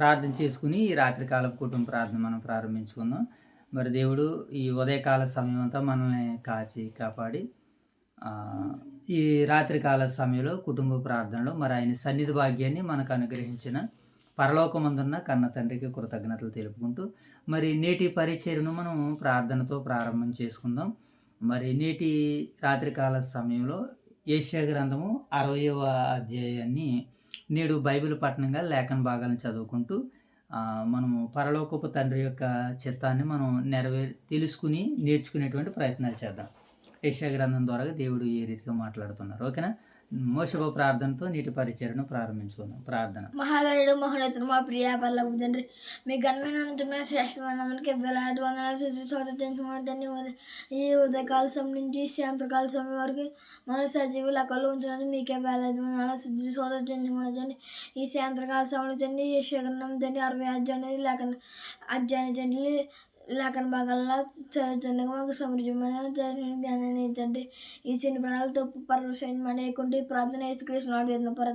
ప్రార్థన చేసుకుని ఈ రాత్రికాలపు కుటుంబ ప్రార్థన మనం ప్రారంభించుకుందాం. మరి దేవుడు ఈ ఉదయకాల సమయం అంతా మనల్ని కాచి కాపాడి ఈ రాత్రికాల సమయంలో కుటుంబ ప్రార్థనలో మరి ఆయన సన్నిధి భాగ్యాన్ని మనకు అనుగ్రహించిన పరలోకమందున్న కన్న తండ్రికి కృతజ్ఞతలు తెలుపుకుంటూ మరి నేటి పరిచర్ను మనం ప్రార్థనతో ప్రారంభం చేసుకుందాం. మరి నేటి రాత్రికాల సమయంలో యెషయా గ్రంథము 60వ అధ్యాయాన్ని నేడు బైబిల్ పఠనంగా లేఖన భాగాలను చదువుకుంటూ మనము పరలోకపు తండ్రి యొక్క చిత్తాన్ని మనం తెలుసుకుని నేర్చుకునేటువంటి ప్రయత్నాలు చేద్దాం. యెషయా గ్రంథం ద్వారా దేవుడు ఏ రీతిగా మాట్లాడుతున్నారు. ఓకేనా? మోషవ ప్రార్థనతో నీటి పరిచయను ప్రారంభించుకుందాం. ప్రార్థన. మహాగణుడు మహోన్నతుడు మా ప్రియ పర్లకు తండ్రి, మీ ఘనమైన శ్రేష్టమైనకి వేలాది వందనాలు. ఈ ఉదయకాల సమయం నుంచి సాయంత్రకాల సమయం వరకు మన సజీవులు అక్కలు ఉంచినది మీకే వేలాది వందనాలు. శుద్ధి సోదరుని ఈ సాయంత్రకాల సమయంలో తండ్రి యెషయా తండ్రి 60 అధ్యాయాన్ని తండ్రి లేఖన భాగాల్లో చదువుతుండగా మాకు సమృద్ధమైన జ్ఞానాన్ని తండ్రి ఈ చిన్న ప్రాణాలు తప్పు పరవశమైన ప్రార్థన యేసుక్రీస్తు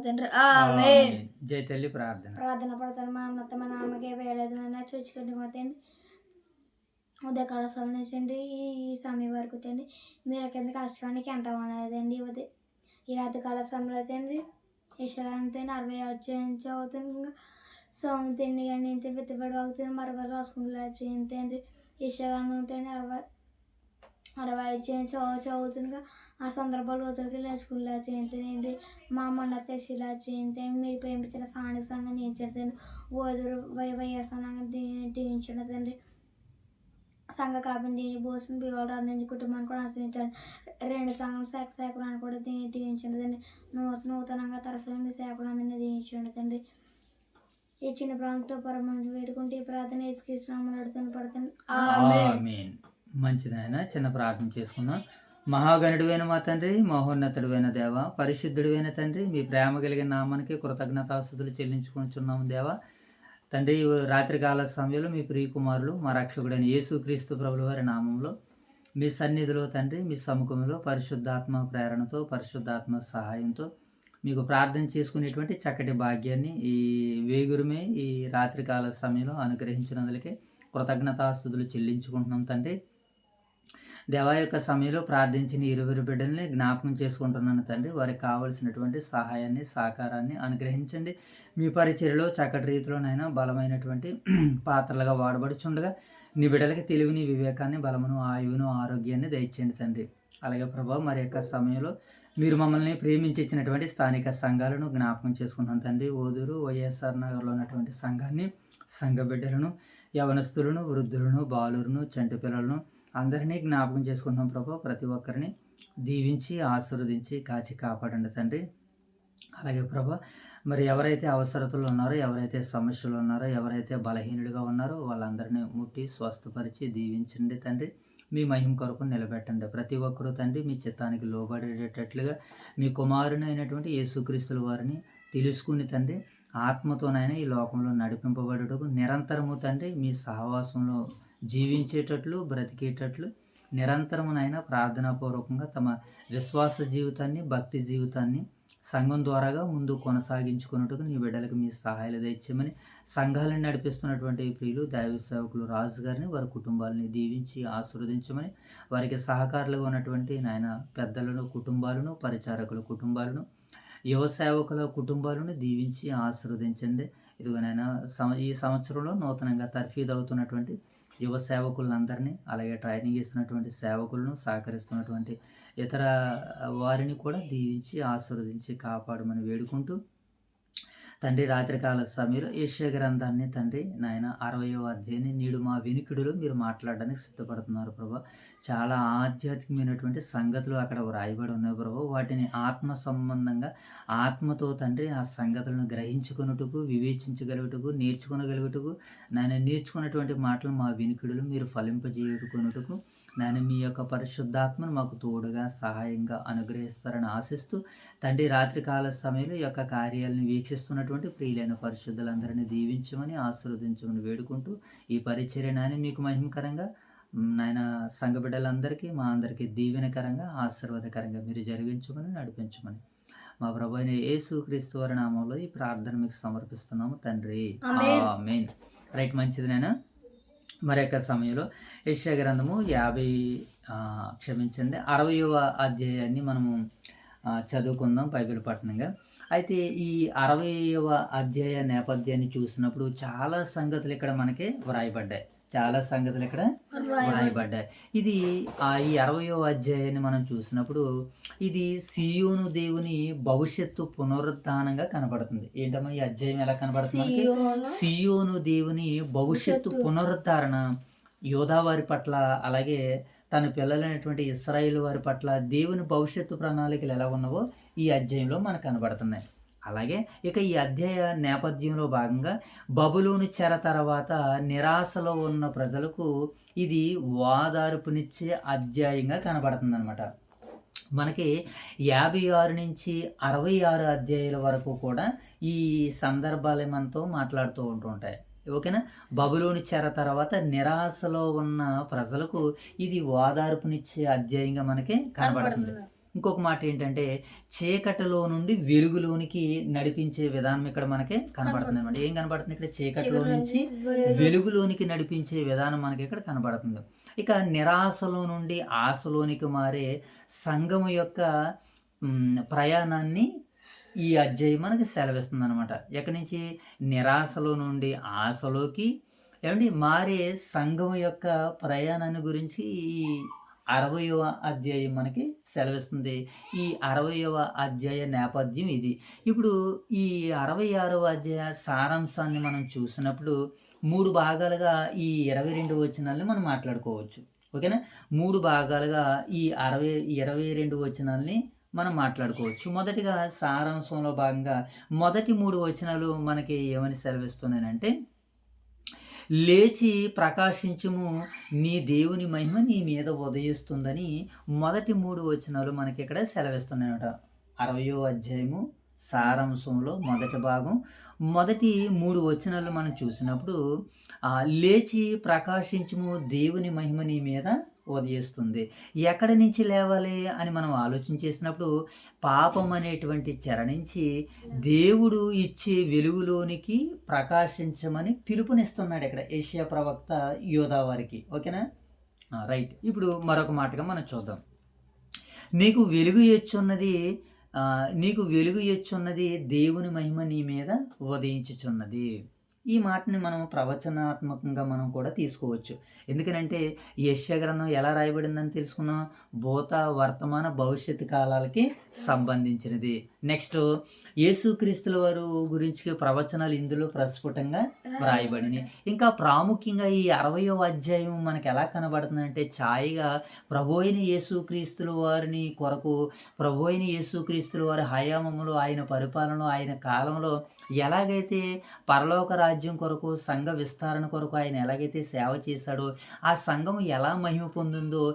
తండ్రి ఆమేన్. జై తల్లి ప్రార్థన పడతాను మా మొత్తం మన అమ్మకే వేయలేదు చూచుకోండి మా తండ్రి. ఉదయకాల సమయం తండ్రి ఈ సమయం వరకు తండ్రి మీరు కిందకి కష్టానికి ఎంత ఉన్నదండి. ఈ రాత్రికాల సమయంలో తండ్రి యెషయా 60 అధ్యాయం చదువుతుంది. సౌంతండి కానీ విత్తబడి అవుతుంది మరొకరు రాసుకుంటూ తండ్రి యెషయా 60 అధ్యాయం చదువుతుండగా ఆ సందర్భాలు రోజులకి లేచుకులా చేయండి. మా మొన్న తెచ్చిలా చేయండి. మీరు ప్రేమించిన స్థానిక సంఘం నేర్చండి. ఓదురు వైఎస్ఆర్ దీవించండి తండ్రి. సంఘ కాబట్టి భోజనం బిగాలు అందించి కుటుంబాన్ని కూడా ఆశ్రయించండి. 2 సంఘం సేకరణను కూడా దీవించండి తండ్రి. నూతనంగా తరఫున మీ సేకరణని దీవించండి తండ్రి. ఈ చిన్న ప్రాంతంతో పరమాన్ని వేడుకుంటే ఈ ప్రార్థన యేసుక్రీస్తు పడుతుంది. ఆమేన్. మంచిదైనా చిన్న ప్రార్థన చేసుకుందాం. మహాగణుడువైన మా తండ్రి, మహోన్నతుడైన దేవ, పరిశుద్ధుడైన తండ్రి, మీ ప్రేమ కలిగిన నామానికి కృతజ్ఞతాస్తుతులు చెల్లించుకుంటున్నాము దేవ. తండ్రి రాత్రికాల సమయంలో మీ ప్రియకుమారులు మా రక్షకుడైన యేసుక్రీస్తు ప్రభుల వారి నామంలో మీ సన్నిధిలో తండ్రి మీ సముఖంలో పరిశుద్ధాత్మ ప్రేరణతో పరిశుద్ధాత్మ సహాయంతో మీకు ప్రార్థన చేసుకునేటువంటి చక్కటి భాగ్యాన్ని ఈ వేగురుమే ఈ రాత్రికాల సమయంలో అనుగ్రహించినందుకే కృతజ్ఞతాస్తుతులు చెల్లించుకుంటున్నాం తండ్రి. దేవా యొక్క సమయంలో ప్రార్థించిన 20 బిడ్డల్ని జ్ఞాపకం చేసుకుంటున్నాను తండ్రి. వారికి కావలసినటువంటి సహాయాన్ని సహకారాన్ని అనుగ్రహించండి. మీ పరిచర్యలో చక్కటి రీతిలోనైనా బలమైనటువంటి పాత్రలుగా వాడబడుచుండగా నీ బిడ్డలకి తెలివిని వివేకాన్ని బలమును ఆయువును ఆరోగ్యాన్ని దయచేయండి తండ్రి. అలాగే ప్రభా మరి యొక్క సమయంలో మీరు మమ్మల్ని ప్రేమించి ఇచ్చినటువంటి స్థానిక సంఘాలను జ్ఞాపకం చేసుకున్నాం తండ్రి. ఓదూరు వైఎస్ఆర్ నగర్లో ఉన్నటువంటి సంఘాన్ని, సంఘ బిడ్డలను, యవనస్తులను, వృద్ధులను, బాలులను, చంటి పిల్లలను అందరినీ జ్ఞాపకం చేసుకుంటున్నాం ప్రభా. ప్రతి ఒక్కరిని దీవించి ఆశీర్వదించి కాచి కాపాడండి తండ్రి. అలాగే ప్రభా మరి ఎవరైతే అవసరతలు ఉన్నారో, ఎవరైతే సమస్యలు ఉన్నారో, ఎవరైతే బలహీనుడిగా ఉన్నారో వాళ్ళందరినీ ముట్టి స్వస్థపరిచి దీవించండి తండ్రి. మీ మహిమ కొరకు నిలబెట్టండి. ప్రతి ఒక్కరూ తండ్రి మీ చిత్తానికి లోబడేటట్లుగా మీ కుమారుని అయినటువంటి యేసుక్రీస్తుల వారిని తెలుసుకుని తండ్రి ఆత్మతోనైనా ఈ లోకంలో నడిపింపబడుటకు నిరంతరము తండ్రి మీ సహవాసంలో జీవించేటట్లు బ్రతికేటట్లు నిరంతరమునైనా ప్రార్థనాపూర్వకంగా తమ విశ్వాస జీవితాన్ని భక్తి జీవితాన్ని సంఘం ద్వారాగా ముందు కొనసాగించుకున్నట్టుగా నీ బిడ్డలకు మీ సహాయాలు తెచ్చమని సంఘాలను నడిపిస్తున్నటువంటి ప్రియులు దైవ సేవకులు రాజు గారిని వారి కుటుంబాలని దీవించి ఆశీర్వదించమని వారికి సహకారులుగా ఉన్నటువంటి నాయన పెద్దలను కుటుంబాలను పరిచారకుల కుటుంబాలను యువ సేవకుల కుటుంబాలను దీవించి ఆశీర్వదించండి. ఇదిగోనైనా ఈ సంవత్సరంలో నూతనంగా తర్ఫీదు అవుతున్నటువంటి యువ సేవకులందరినీ అలాగే ట్రైనింగ్ ఇస్తున్నటువంటి సేవకులను సహకరిస్తున్నటువంటి ఇతర వారిని కూడా దీవించి ఆశీర్వదించి కాపాడమని వేడుకుంటూ తండ్రి రాత్రికాల సమయంలో యెషయా గ్రంథాన్ని తండ్రి నాయన 60వ అధ్యాయాన్ని నేడు మా వినికిడిలో మీరు మాట్లాడడానికి సిద్ధపడుతున్నారు ప్రభా. చాలా ఆధ్యాత్మికమైనటువంటి సంగతులు అక్కడ వ్రాయబడి ఉన్నాయి ప్రభా. వాటిని ఆత్మ సంబంధంగా ఆత్మతో తండ్రి ఆ సంగతులను గ్రహించుకున్నట్టుకు వివేచించగలుగుటకు నేర్చుకునగలుగుటకు నాయన నేర్చుకున్నటువంటి మాటలు మా వినికిడిలో మీరు ఫలింపజేయుకున్నట్టుకు నాయన మీ యొక్క పరిశుద్ధాత్మను మాకు తోడుగా సహాయంగా అనుగ్రహిస్తారని ఆశిస్తూ తండ్రి రాత్రికాల సమయంలో ఈ యొక్క కార్యాలను వీక్షిస్తున్నటువంటి ప్రియులైన పరిశుద్ధులందరినీ దీవించమని ఆశీర్వదించమని వేడుకుంటూ ఈ పరిచర్య నాయన మీకు మహిమకరంగా నాయన సంఘ బిడ్డలందరికీ మా అందరికీ దీవెనకరంగా ఆశీర్వాదకరంగా మీరు జరిగించమని నడిపించమని మా ప్రభు అయిన యేసుక్రీస్తు వారి నామంలో ఈ ప్రార్థన మీకు సమర్పిస్తున్నాము తండ్రి. ఆమేన్. ఆమేన్. రైట్, మంచిది నేను మరి యొక్క సమయంలో యెషయా గ్రంథము 60వ అధ్యాయాన్ని మనము చదువుకుందాం బైబిల్ పఠనంగా. అయితే ఈ 60వ అధ్యాయ నేపథ్యాన్ని చూసినప్పుడు చాలా సంగతులు ఇక్కడ మనకి వ్రాయబడ్డాయి. ఇది ఈ 60వ అధ్యాయాన్ని మనం చూసినప్పుడు ఇది సియోను దేవుని భవిష్యత్తు పునరుద్ధానంగా కనబడుతుంది. ఏంటమ్మా ఈ అధ్యాయం ఎలా కనబడుతుంది మనకి? సియోను దేవుని భవిష్యత్తు పునరుద్ధరణ యోధా వారి పట్ల, అలాగే తన పిల్లలైనటువంటి ఇశ్రాయేలు వారి పట్ల దేవుని భవిష్యత్తు ప్రణాళికలు ఎలా ఉన్నవో ఈ అధ్యాయంలో మనకు కనబడుతున్నాయి. అలాగే ఇక ఈ అధ్యాయ నేపథ్యంలో భాగంగా బబులోను చెర తర్వాత నిరాశలో ఉన్న ప్రజలకు ఇది ఓదార్పునిచ్చే అధ్యాయంగా కనబడుతుంది అనమాట. మనకి 56 నుంచి 66 అధ్యాయాల వరకు కూడా ఈ సందర్భాలు మనతో మాట్లాడుతూ ఉంటుంటాయి. ఓకేనా? బబులోను చెర తర్వాత నిరాశలో ఉన్న ప్రజలకు ఇది ఓదార్పునిచ్చే అధ్యాయంగా మనకి కనబడుతుంది. ఇంకొక మాట ఏంటంటే చీకటిలో నుండి వెలుగులోనికి నడిపించే విధానం ఇక్కడ మనకి కనబడుతుంది అనమాట. ఏం కనబడుతుంది ఇక్కడ? చీకటిలో నుంచి వెలుగులోనికి నడిపించే విధానం మనకి ఇక్కడ కనబడుతుంది. ఇక నిరాశలో నుండి ఆశలోనికి మారే సంఘము యొక్క ప్రయాణాన్ని ఈ అధ్యాయం మనకి సెలవిస్తుంది అనమాట. ఎక్కడి నుంచి? నిరాశలో నుండి ఆశలోకి మారే సంఘం యొక్క ప్రయాణాన్ని గురించి ఈ 60వ అధ్యాయం మనకి సెలవిస్తుంది. ఈ 60వ అధ్యాయ నేపథ్యం ఇది. ఇప్పుడు ఈ 66వ అధ్యాయ సారాంశాన్ని మనం చూసినప్పుడు 3 భాగాలుగా ఈ 22 వచనాలని మనం మాట్లాడుకోవచ్చు. ఓకేనా? 3 భాగాలుగా ఈ 22 వచనాలని మనం మాట్లాడుకోవచ్చు. మొదటిగా సారాంశంలో భాగంగా మొదటి 3 వచనాలు మనకి ఏమని సెలవిస్తున్నానంటే, లేచి ప్రకాశించుము, నీ దేవుని మహిమ నీ మీద ఉదయిస్తుందని మొదటి 3 వచనాలు మనకి ఇక్కడ సెలవిస్తున్నాయట. 60వ అధ్యాయము సారాంశంలో మొదటి భాగం మొదటి 3 వచనాలు మనం చూసినప్పుడు లేచి ప్రకాశించుము, దేవుని మహిమ నీ మీద ఉదయిస్తుంది. ఎక్కడి నుంచి లేవాలి అని మనం ఆలోచన చేసినప్పుడు పాపం అనేటువంటి చెర నుంచి దేవుడు ఇచ్చే వెలుగులోనికి ప్రకాశించమని పిలుపునిస్తున్నాడు ఇక్కడ యెషయా ప్రవక్త యోధా వారికి. ఓకేనా? రైట్. ఇప్పుడు మరొక మాటగా మనం చూద్దాం. నీకు వెలుగు ఎచ్చున్నది దేవుని మహిమ నీ మీద ఉదయించుచున్నది. ఈ మాటని మనం ప్రవచనాత్మకంగా మనం కూడా తీసుకోవచ్చు. ఎందుకనంటే యెషయా గ్రంథం ఎలా రాయబడిందని తెలుసుకున్నాం? భూత, వర్తమాన, భవిష్యత్తు కాలాలకి సంబంధించినది. నెక్స్ట్ యేసుక్రీస్తుల వారు గురించి ప్రవచనాలు ఇందులో ప్రస్ఫుటంగా రాయబడినాయి. ఇంకా ప్రాముఖ్యంగా ఈ 60వ అధ్యాయం మనకి ఎలా కనబడుతుందంటే ఛాయగా ప్రభు అయిన యేసుక్రీస్తుల వారిని కొరకు, ప్రభు అయిన యేసుక్రీస్తుల వారి హయామములో, ఆయన పరిపాలనలో, ఆయన కాలంలో ఎలాగైతే పరలోక రాజ్యం కొరకు, సంఘ విస్తరణ కొరకు ఆయన ఎలాగైతే సేవ చేశాడో, ఆ సంఘం ఎలా మహిమ పొందిందో,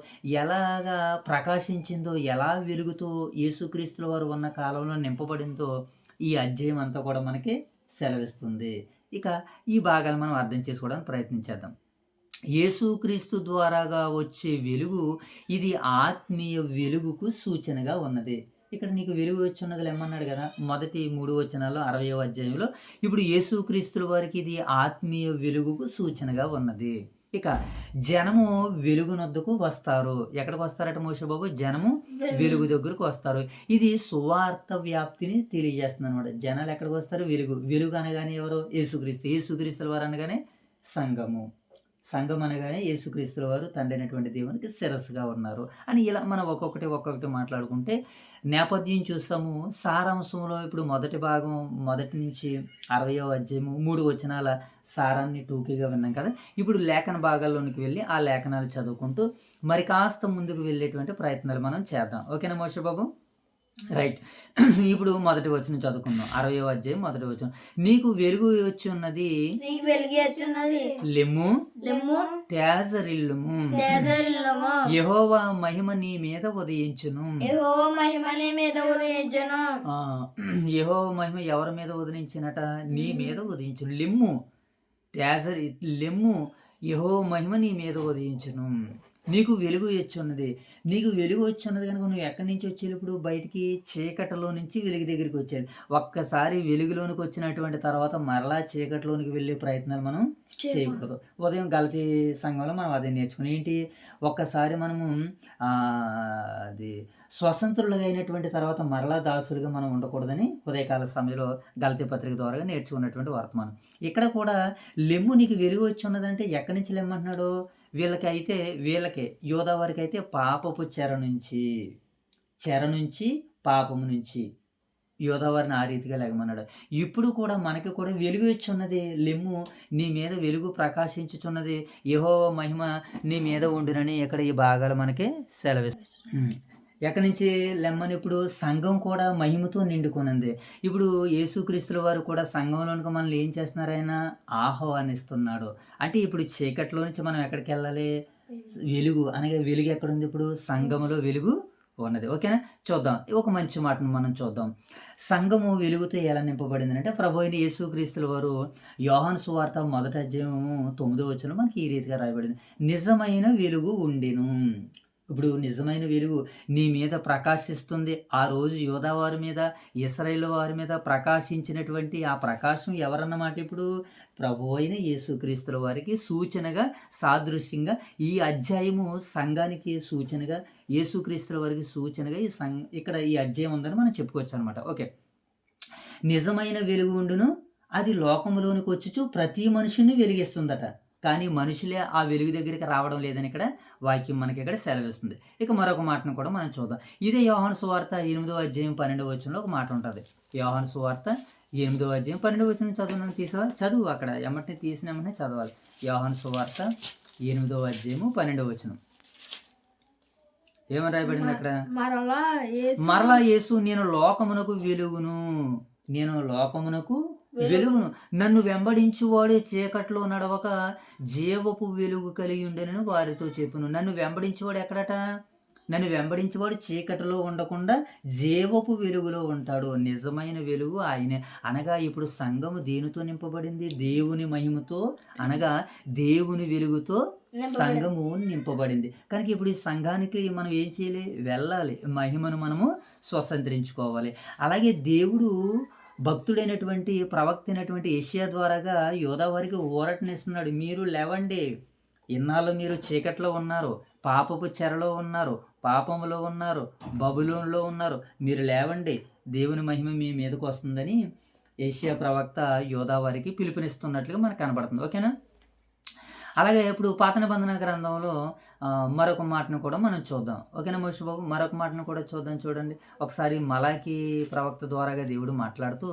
ఎలాగా ప్రకాశించిందో, ఎలా వెలుగుతూ యేసుక్రీస్తుల వారు ఉన్న కాలంలో నింపబడిందో ఈ అధ్యాయం అంతా కూడా మనకి సెలవిస్తుంది. ఇక ఈ భాగాలు మనం అర్థం చేసుకోవడానికి ప్రయత్నించేద్దాం. యేసుక్రీస్తు ద్వారాగా వచ్చే వెలుగు ఇది ఆత్మీయ వెలుగుకు సూచనగా ఉన్నది. ఇక్కడ నీకు వెలుగు వచ్చి ఉన్నది ఏమన్నాడు కదా మొదటి 3 వచనాల్లో 60వ అధ్యాయంలో. ఇప్పుడు యేసుక్రీస్తుల వారికి ఇది ఆత్మీయ వెలుగుకు సూచనగా ఉన్నది. ఇక జనము వెలుగునొద్దకు వస్తారు. ఎక్కడికి వస్తారట మోషే బాబు? జనము వెలుగు దగ్గరకు వస్తారు. ఇది సువార్త వ్యాప్తిని తెలియజేస్తుంది అనమాట. జనాలు ఎక్కడికి వస్తారు? వెలుగు అనగానే ఎవరు? యేసుక్రీస్తుల వారు అనగానే సంఘం అనగానే యేసుక్రీస్తుల వారు తండ్రి అయినటువంటి దేవునికి శిరస్సుగా ఉన్నారు అని ఇలా మనం ఒక్కొక్కటి మాట్లాడుకుంటే నేపథ్యం చూస్తాము. సారాంశంలో ఇప్పుడు మొదటి భాగం మొదటి నుంచి 60వ అధ్యాయము 3 వచనాల సారాన్ని టూకీగా విన్నాం కదా. ఇప్పుడు లేఖన భాగాల్లోనికి వెళ్ళి ఆ లేఖనాలు చదువుకుంటూ మరి కాస్త ముందుకు వెళ్ళేటువంటి ప్రయత్నాలు మనం చేద్దాం. ఓకేనా మోషే బాబు? రైట్. ఇప్పుడు మొదటి వచనం చదువుకుందాం. 60వ అధ్యాయం మొదటి వచనం. నీకు వెలుగు వచ్చి ఉన్నది, లెమ్ము తేజరిల్లుము, యెహోవా మహిమ నీ మీద ఉదయించును. యెహోవా మహిమ ఎవరి మీద ఉదయించినట? నీ మీద ఉదయించును. లెమ్ము యెహోవా మహిమ నీ మీద ఉదయించును. నీకు వెలుగు వచ్చున్నది. నీకు వెలుగు వచ్చున్నది కనుక నువ్వు ఎక్కడి నుంచి వచ్చేటప్పుడు బయటికి చీకటిలో నుంచి వెలుగు దగ్గరికి వచ్చేది. ఒక్కసారి వెలుగులోనికి వచ్చినటువంటి తర్వాత మరలా చీకటిలోనికి వెళ్ళే ప్రయత్నాలు మనం చేయకూడదు. ఉదయం గలతీ సంఘంలో మనం అదే నేర్చుకున్నాం. ఏంటి, ఒక్కసారి మనము అది స్వతంత్రులుగా అయినటువంటి తర్వాత మరలా దాసులుగా మనం ఉండకూడదని ఉదయకాల సమయంలో గలతీ పత్రిక ద్వారా నేర్చుకున్నటువంటి వర్తమానం. ఇక్కడ కూడా లెమ్ము నీకు వెలుగు వచ్చి ఉన్నదంటే ఎక్కడి నుంచి లెమ్మంటున్నాడు? వీళ్ళకే యోధా వారికి అయితే పాపపు చెర నుంచి పాపము నుంచి యోధావారిని ఆ రీతిగా లెగమన్నాడు. ఇప్పుడు కూడా మనకి కూడా వెలుగు వచ్చి ఉన్నది. లెమ్ము నీ మీద వెలుగు ప్రకాశించుచున్నది, యెహోవా మహిమ నీ మీద ఉండునని ఇక్కడ ఈ భాగాలు మనకి సెలవిస్తుంది. ఎక్కడి నుంచి లెమ్మని? ఇప్పుడు సంఘం కూడా మహిమతో నిండుకున్నది. ఇప్పుడు యేసుక్రీస్తుల వారు కూడా సంఘంలోనికి మనల్ని ఏం చేస్తున్నారు? ఆయన ఆహ్వానిస్తున్నాడు. అంటే ఇప్పుడు చీకట్లో నుంచి మనం ఎక్కడికి వెళ్ళాలి? వెలుగు అనగా వెలుగు ఎక్కడుంది? ఇప్పుడు సంఘములో వెలుగు ఉన్నది. ఓకేనా? చూద్దాం, ఒక మంచి మాటను మనం చూద్దాం. సంఘము వెలుగుతో ఎలా నింపబడింది అంటే, ప్రభు అయిన యేసుక్రీస్తుల వారు యోహాను సువార్త 1:9 మనకి ఈ రీతిగా రాయబడింది, నిజమైన వెలుగు ఉండెను. ఇప్పుడు నిజమైన వెలుగు నీ మీద ప్రకాశిస్తుంది. ఆ రోజు యోధా వారి మీద, ఇశ్రాయేలు వారి మీద ప్రకాశించినటువంటి ఆ ప్రకాశం ఎవరన్నమాట? ఇప్పుడు ప్రభు అయిన యేసుక్రీస్తుల వారికి సూచనగా, సాదృశ్యంగా ఈ అధ్యాయము సంఘానికి సూచనగా, యేసుక్రీస్తుల వారికి సూచనగా ఇక్కడ ఈ అధ్యాయం ఉందని మనం చెప్పుకోవచ్చు అనమాట. ఓకే, నిజమైన వెలుగు ఉండును, అది లోకములోనికి వచ్చుచు ప్రతి మనుషుని వెలిగిస్తుందట. కానీ మనుషులే ఆ వెలుగు దగ్గరికి రావడం లేదని ఇక్కడ వాక్యం మనకి ఇక్కడ సెలవిస్తుంది. ఇక మరొక మాటను కూడా మనం చూద్దాం. ఇదే యోహాను సువార్త 8:12 ఒక మాట ఉంటుంది. యోహాను సువార్త 8:12 చదువు. అక్కడ ఎమ్మటిని తీసినామని చదవాలి. యోహాను సువార్త 8:12 ఏమని రాయబడింది అక్కడ? మరలా యేసు నేను లోకమునకు వెలుగును, నన్ను వెంబడించువాడే చీకట్లో నడవక జీవపు వెలుగు కలిగి ఉండెనని వారితో చెప్పును. నన్ను వెంబడించేవాడు ఎక్కడట? నన్ను వెంబడించేవాడు చీకటిలో ఉండకుండా జీవపు వెలుగులో ఉంటాడు. నిజమైన వెలుగు ఆయనే. అనగా ఇప్పుడు సంఘము దేనితో నింపబడింది? దేవుని మహిమతో, అనగా దేవుని వెలుగుతో సంఘము నింపబడింది. కనుక ఇప్పుడు ఈ సంఘానికి మనం ఏం చేయాలి? వెళ్ళాలి, మహిమను మనము స్వతంత్రించుకోవాలి. అలాగే దేవుడు భక్తుడైనటువంటి ప్రవక్త అయినటువంటి యెషయా ద్వారాగా యోధా వారికి ఊరటనిస్తున్నాడు. మీరు లేవండి, ఇన్నాళ్ళు మీరు చీకట్లో ఉన్నారు, పాపపు చెరలో ఉన్నారు, పాపములో ఉన్నారు, బబులోనులో ఉన్నారు, మీరు లేవండి, దేవుని మహిమ మీ మీదకు వస్తుందని యెషయా ప్రవక్త యోధా వారికి పిలుపునిస్తున్నట్లుగా మనకు కనబడుతుంది. ఓకేనా? అలాగే ఇప్పుడు పాత నిబంధన గ్రంథంలో మరొక మాటను కూడా మనం చూద్దాం. ఓకేనా మోషే బాబు? మరొక మాటను కూడా చూద్దాం. చూడండి, ఒకసారి మలాకీ ప్రవక్త ద్వారాగా దేవుడు మాట్లాడుతూ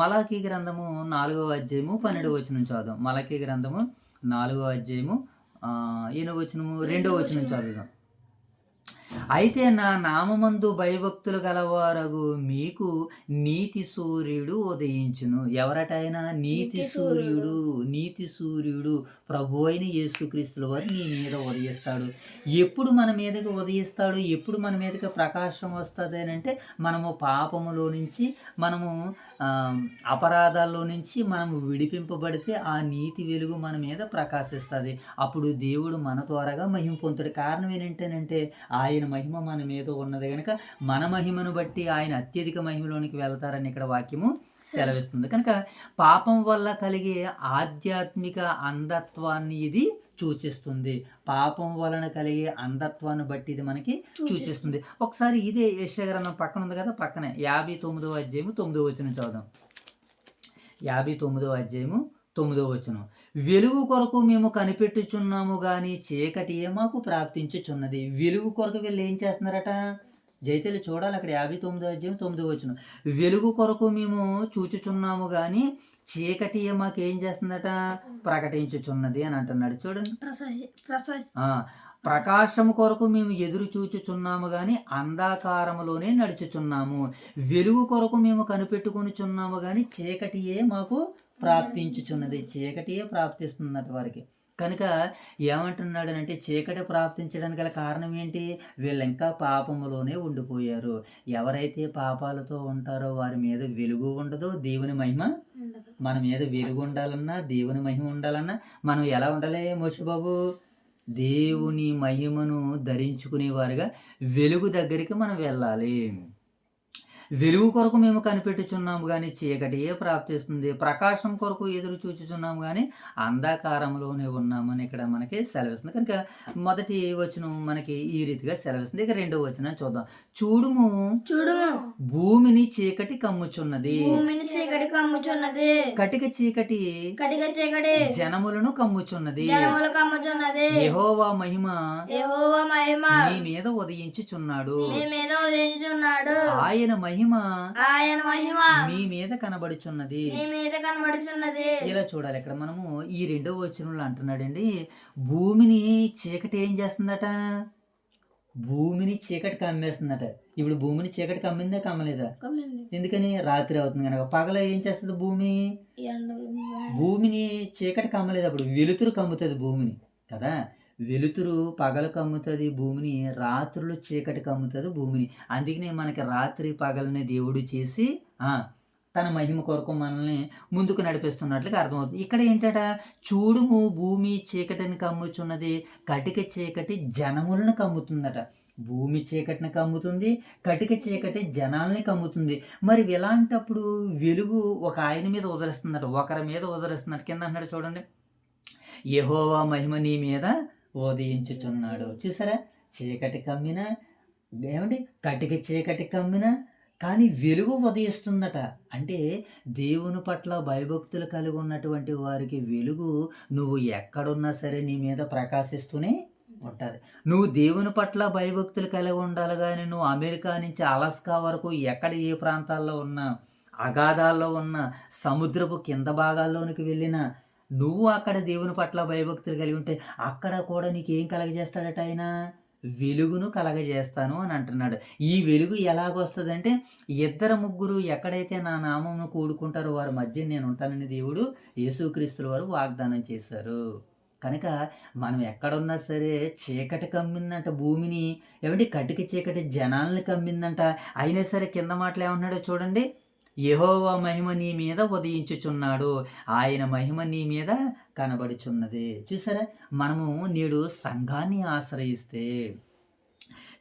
మలాకీ గ్రంథము 4:12 చదువుదాం. మలాకీ గ్రంథము 4:8 చదువుదాం. అయితే నా నామమందు భయభక్తులు గలవారగు మీకు నీతి సూర్యుడు ఉదయించును. ఎవరటైనా? నీతి సూర్యుడు ప్రభు అయిన యేసుక్రీస్తుల వారు నీ మీద ఉదయిస్తాడు. ఎప్పుడు మన మీదకి ఉదయిస్తాడు? ఎప్పుడు మన మీదకి ప్రకాశం వస్తుంది అని అంటే, మనము పాపములో నుంచి, మనము అపరాధాల్లో నుంచి మనము విడిపింపబడితే ఆ నీతి వెలుగు మన మీద ప్రకాశిస్తుంది. అప్పుడు దేవుడు మన ద్వారాగా మహిమ పొందుతాడు. కారణం ఏంటంటే ఆయన మహిమ మన మీద ఉన్నది కనుక మన మహిమను బట్టి ఆయన అత్యధిక మహిమలోనికి వెళ్తారని ఇక్కడ వాక్యము సెలవిస్తుంది. కనుక పాపం వల్ల కలిగే ఆధ్యాత్మిక అంధత్వాన్ని ఇది సూచిస్తుంది. పాపం వలన కలిగే అంధత్వాన్ని బట్టి ఇది మనకి సూచిస్తుంది. ఒకసారి ఇదే యెషయా గ్రంథం పక్కన ఉంది కదా, పక్కనే 59:9 చదువుదాం. 59:9 వెలుగు కొరకు మేము కనిపెట్టుచున్నాము గాని చీకటి మాకు ప్రాప్తించుచున్నది. వెలుగు కొరకు వీళ్ళు ఏం చేస్తున్నారట? జైతేలు చూడాలి అక్కడ 59:9 వెలుగు కొరకు మేము చూచుచున్నాము గాని చీకటి మాకేం చేస్తుందట? ప్రకటించుచున్నది అని అంటున్నాడు. చూడండి, ప్రకాశము కొరకు మేము ఎదురు చూచుచున్నాము గాని అంధకారములోనే నడుచుచున్నాము. వెలుగు కొరకు మేము కనిపెట్టుకొనిచున్నాము గాని చీకటియే మాకు ప్రాప్తించుచున్నది. చీకటియే ప్రాప్తిస్తున్నట్టు వారికి. కనుక ఏమంటున్నాడు అంటే, చీకటి ప్రాప్తించడానికి గల కారణం ఏంటి? వీళ్ళు ఇంకా పాపములోనే ఉండిపోయారు. ఎవరైతే పాపాలతో ఉంటారో వారి మీద వెలుగు ఉండదు, దేవుని మహిమ. మన మీద వెలుగు ఉండాలన్నా, దేవుని మహిమ ఉండాలన్నా మనం ఎలా ఉండాలి మోషే బాబు? దేవుని మహిమను ధరించుకునేవారుగా వెలుగు దగ్గరికి మనం వెళ్ళాలి. వెలుగు కొరకు మేము కనిపెట్టుచున్నాము గాని చీకటియే ప్రాప్తిస్తుంది. ప్రకాశం కొరకు ఎదురు చూచుచున్నాము గాని అంధకారంలోనే ఉన్నామని ఇక్కడ మనకి సెలవిస్తుంది. కనుక మొదటి వచనం మనకి ఈ రీతిగా సెలవిస్తుంది. ఇక రెండో వచనం చూద్దాం. చూడుము చూడుము భూమిని చీకటి కమ్ముచున్నది, భూమిని చీకటి కమ్ముచున్నది, కటిక చీకటి కటిక చీకటి జనములను కమ్ముచున్నది. జనములు కమ్ముచున్నది. యెహోవా మహిమ యెహోవా మహిమ నీ మీద ఉదయించుచున్నాడు, నీ మీద ఉదయించుచున్నాడు. ఆయన మహిమ ఆయన మహిమ మీ మీద కనబడుచున్నది. నీ మీద కనబడుచున్నది. ఇలా చూడాలి. ఇక్కడ మనము ఈ రెండో వచనంలో అంటున్నాడండి, భూమిని చీకటి ఏం చేస్తుందట? భూమిని చీకటి కమ్మేస్తుందట. ఇప్పుడు భూమిని చీకటి కమ్మిందా కమ్మలేదా? ఎందుకని? రాత్రి అవుతుంది కనుక. పగల ఏం చేస్తుంది భూమి? భూమిని చీకటి కమ్మలేదు, అప్పుడు వెలుతురు కమ్ముతుంది భూమిని కదా. వెలుతురు పగలు కమ్ముతుంది భూమిని, రాత్రులు చీకటి కమ్ముతుంది భూమిని. అందుకనే మనకి రాత్రి పగలని దేవుడు చేసి తన మహిమ కొరకు మనల్ని ముందుకు నడిపిస్తున్నట్లుగా అర్థమవుతుంది. ఇక్కడ ఏంటట? చూడుము భూమి చీకటిని కమ్ముచున్నది, కటిక చీకటి జనములను కమ్ముతుందట. భూమి చీకటిని కమ్ముతుంది, కటిక చీకటి జనాల్ని కమ్ముతుంది. మరి ఇలాంటప్పుడు వెలుగు ఒక ఆయన మీద ఉదరిస్తుందట, ఒకరి మీద ఉదరిస్తున్నట్టు. కింద అన్నాడు చూడండి, యెహోవా మహిమ నీ మీద ఉదయించుచున్నాడు. చూసారా? చీకటి కమ్మినా ఏమండి, కటిక చీకటి కమ్మినా కానీ వెలుగు ఉదయిస్తుందట. అంటే దేవుని పట్ల భయభక్తులు కలిగి ఉన్నటువంటి వారికి వెలుగు నువ్వు ఎక్కడున్నా సరే నీ మీద ప్రకాశిస్తూనే ఉంటుంది. నువ్వు దేవుని పట్ల భయభక్తులు కలిగి ఉండాలి. కానీ నువ్వు అమెరికా నుంచి అలస్కా వరకు ఎక్కడ ఏ ప్రాంతాల్లో ఉన్నా, అగాధాల్లో ఉన్న సముద్రపు కింద భాగాల్లోనికి వెళ్ళినా, నువ్వు అక్కడ దేవుని పట్ల భయభక్తులు కలిగి ఉంటే అక్కడ కూడా నీకేం కలగజేస్తాడట? ఆయన వెలుగును కలగజేస్తాను అని అంటున్నాడు. ఈ వెలుగు ఎలాగొస్తుందంటే, ఇద్దరు ముగ్గురు ఎక్కడైతే నా నామమును కూడుకుంటారో వారి మధ్య నేను ఉంటానని దేవుడు యేసుక్రీస్తుల వారు వాగ్దానం చేశారు. కనుక మనం ఎక్కడున్నా సరే చీకటి కమ్మిందంట భూమిని, ఏమంటే కటిక చీకటి జనాల్ని కమ్మిందంట. అయినా సరే కింద మాటలు ఏమన్నాడో చూడండి, యెహోవా మహిమ నీ మీద ఉదయించుచున్నాడు, ఆయన మహిమ నీ మీద కనబడుచున్నది. చూసారా? మనము నేడు సంఘాన్ని ఆశ్రయిస్తే,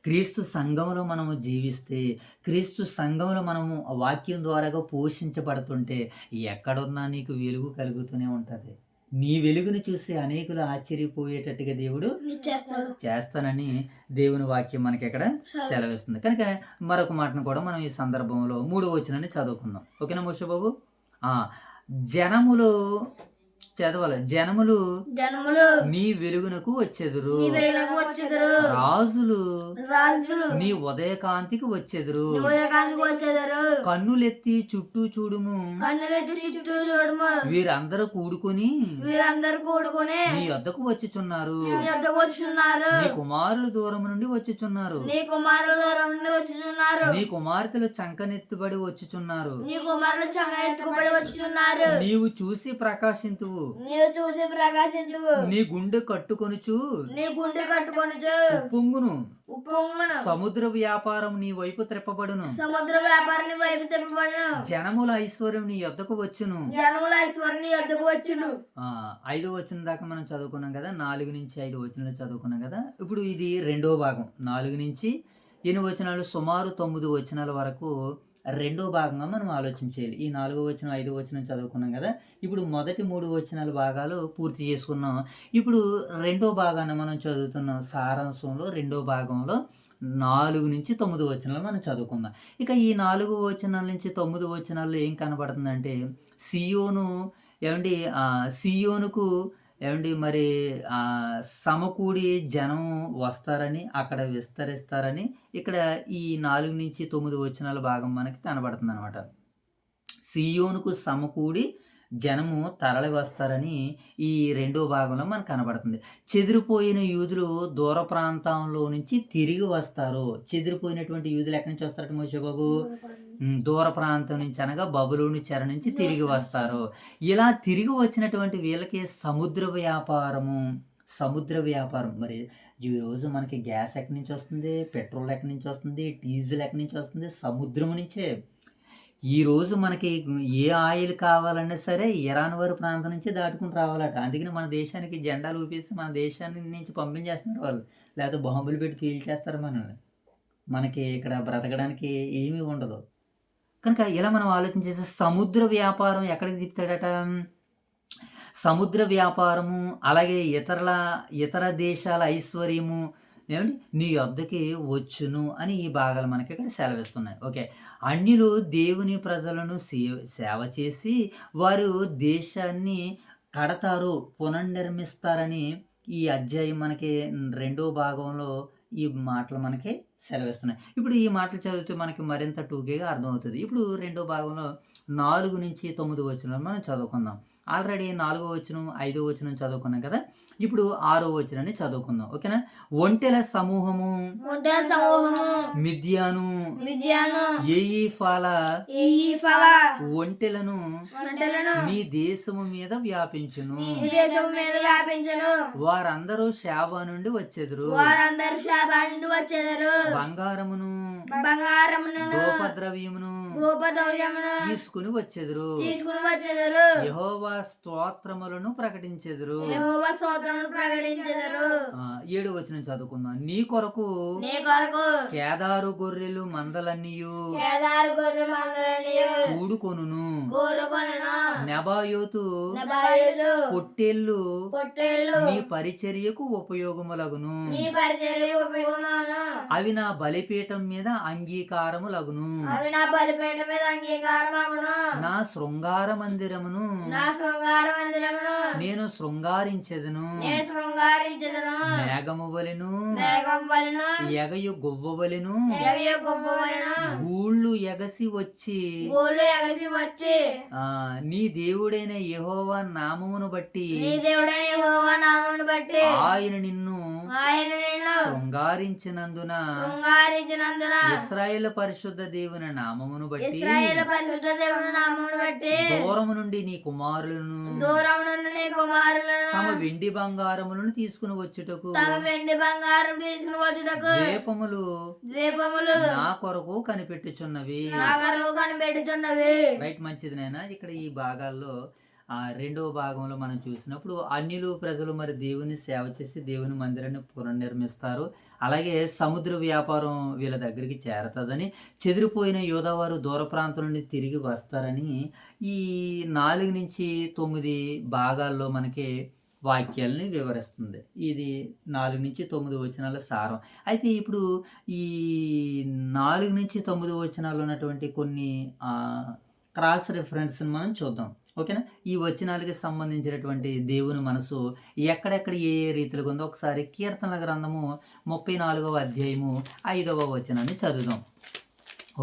క్రీస్తు సంఘంలో మనము జీవిస్తే, క్రీస్తు సంఘంలో మనము వాక్యం ద్వారాగా పోషించబడుతుంటే ఎక్కడున్నా నీకు వెలుగు కలుగుతూనే ఉంటుంది. నీ వెలుగును చూసి అనేకులు ఆశ్చర్యపోయేటట్టుగా దేవుడు చేస్తానని దేవుని వాక్యం మనకి ఇక్కడ సెలవిస్తుంది. కనుక మరొక మాటను కూడా మనం ఈ సందర్భంలో 3వ వచనాన్ని చదువుకుందాం. ఓకేనా మోషే బాబు? జనములు చదవాలి. జనములు నీ వెలుగునకు వచ్చెదరు, రాజులు నీ ఉదయకాంతికి వచ్చెదరు. కన్నులెత్తి చుట్టూ చూడుము, వీరందరూ కూడుకొని నీ వద్దకు వచ్చుచున్నారు, నీ కుమారులు దూరం నుండి వచ్చుచున్నారు, నీ కుమార్తెలు చంకనెత్తుబడి వచ్చుచున్నారు, నీవు చూసి ప్రకాశింతువు, నీ గుండె కట్టుకొనుచు ఉప్పొంగును, సముద్ర వ్యాపారం నీ వైపు త్రిప్పబడును, జనముల ఐశ్వర్యం నీ యొద్దకు వచ్చును. 5వ వచనం దాకా మనం చదువుకున్నాం కదా, 4 నుంచి 5 వచనాలు చదువుకున్నాం కదా. ఇప్పుడు ఇది రెండో భాగం. 4 నుంచి 8 వచనాలు, సుమారు 9 వచనాల వరకు రెండో భాగంగా మనం ఆలోచించేయాలి. ఈ 4వ వచనం 5వ వచనం చదువుకున్నాం కదా. ఇప్పుడు మొదటి 3 వచనాల భాగాలు పూర్తి చేసుకున్నాం. ఇప్పుడు రెండో భాగాన్ని మనం చదువుతున్నాం. సారాంశంలో రెండో భాగంలో 4 నుంచి 9 వచనాలు మనం చదువుకుందాం. ఇక ఈ 4 వచనాల నుంచి 9 వచనాల్లో ఏం కనబడుతుందంటే, సియోను ఏమండి, సియోనుకు ఏమండి మరి సమకూడి జనం వస్తారని, అక్కడ విస్తరిస్తారని ఇక్కడ ఈ 4 నుంచి 9 వచనాల భాగం మనకి కనబడుతుంది అనమాట. సియోనుకు సమకూడి జనము తరలి వస్తారని ఈ రెండో భాగంలో మనకు కనబడుతుంది. చెదిరిపోయిన యూదులు దూర ప్రాంతంలో నుంచి తిరిగి వస్తారు. చెదిరిపోయినటువంటి యూదులు ఎక్కడి నుంచి వస్తారట మోషే బాబు? దూర ప్రాంతం నుంచి, అనగా బబులోను చెర నుంచి తిరిగి వస్తారు. ఇలా తిరిగి వచ్చినటువంటి వీళ్ళకి సముద్ర వ్యాపారం. మరి ఈరోజు మనకి గ్యాస్ ఎక్కడి నుంచి వస్తుంది? పెట్రోల్ ఎక్కడి నుంచి వస్తుంది? డీజిల్ ఎక్కడి నుంచి వస్తుంది? సముద్రం నుంచే. ఈరోజు మనకి ఏ ఆయిల్ కావాలన్నా సరే ఇరాన్ వారి ప్రాంతం నుంచి దాటుకుని రావాలట. అందుకని మన దేశానికి జెండాలు ఊపేసి మన దేశాన్ని నుంచి పంపించేస్తున్నారు వాళ్ళు. లేకపోతే బాంబులు పెట్టి పీల్చేస్తారు మనల్ని. మనకి ఇక్కడ బ్రతకడానికి ఏమీ ఉండదు. కనుక ఇలా మనం ఆలోచించేస్తే సముద్ర వ్యాపారం ఎక్కడికి తిప్పుతాడట? సముద్ర వ్యాపారము, అలాగే ఇతర దేశాల ఐశ్వర్యము ఏమండి నీ యొద్దకి వచ్చును అని ఈ భాగాలు మనకి ఇక్కడ సెలవిస్తున్నాయి. ఓకే. అన్యులు దేవుని ప్రజలను సేవ చేసి వారు దేశాన్ని కడతారు, పునర్నిర్మిస్తారని ఈ అధ్యాయం మనకి రెండో భాగంలో ఈ మాటలు మనకి సెలవిస్తున్నాయి. ఇప్పుడు ఈ మాటలు చదివితే మనకి మరింత టూకీగా అర్థమవుతుంది. ఇప్పుడు రెండో భాగంలో 4-9 వచనాలు మనం చదువుకుందాం. ఆల్రెడీ 4వ వచనం 5వ వచనం చదువుకున్నాం కదా. ఇప్పుడు 6వ వచనాన్ని చదువుకుందాం. ఓకేనా. ఒంటెల సమూహము మిద్యాను ఏయిఫాల ఒంటెలను నీ దేశము మీద వ్యాపించును. వారందరూ శాబా నుండి వచ్చెదరు. బంగారమును ధూపద్రవ్యమును తీసుకుని వచ్చెదరు. యెహోవా స్తోత్రములను ప్రకటించెదరు. 7వ వచనం చదువుకుందాం. నీ కొరకు కేదారు గొర్రెలు మందలన్నీయు కూడుకొనును. నెబాయోతు పొట్టేళ్ళు నీ పరిచర్యకు ఉపయోగములగును. అవి నా బలిపీఠం మీద అంగీకారములగును. నా శృంగార మందిరమును నేను శృంగారించెదను. మేఘము వలెను ఎగయు గువ్వ వలెను గూళ్ళు ఎగసి వచ్చి నీ దేవుడైన యెహోవా నామమును బట్టి ఆయన నిన్ను శృంగారించినందున ఇశ్రాయేలు పరిశుద్ధ దేవుని నామమును బట్టి దూరము నుండి నీ కుమారులను తమ వెండి బంగారములను తీసుకుని వచ్చుటకు ద్వీపములు నా కొరకు కనిపెట్టుచున్నవి. రైట్, మంచిది నాయనా. ఇక్కడ ఈ భాగాల్లో రెండవ భాగంలో మనం చూసినప్పుడు అన్యులు ప్రజలు మరి దేవుని సేవ చేసి దేవుని మందిరాన్ని పునర్నిర్మిస్తారు. అలాగే సముద్ర వ్యాపారం వీళ్ళ దగ్గరికి చేరతదని, చెదిరిపోయిన యోధావారు దూర ప్రాంతం నుండి తిరిగి వస్తారని ఈ 4-9 భాగాల్లో మనకి వాక్యాలని వివరిస్తుంది. ఇది 4-9 వచనాల సారం. అయితే ఇప్పుడు ఈ 4-9 వచనాలు ఉన్నటువంటి కొన్ని క్రాస్ రిఫరెన్స్ని మనం చూద్దాం. ఓకేనా. ఈ వచనాలకి సంబంధించినటువంటి దేవుని మనసు ఎక్కడెక్కడ ఏ రీతిలో ఉందో ఒకసారి కీర్తనల గ్రంథము 34వ అధ్యాయము 5వ వచనాన్ని చదువుదాం.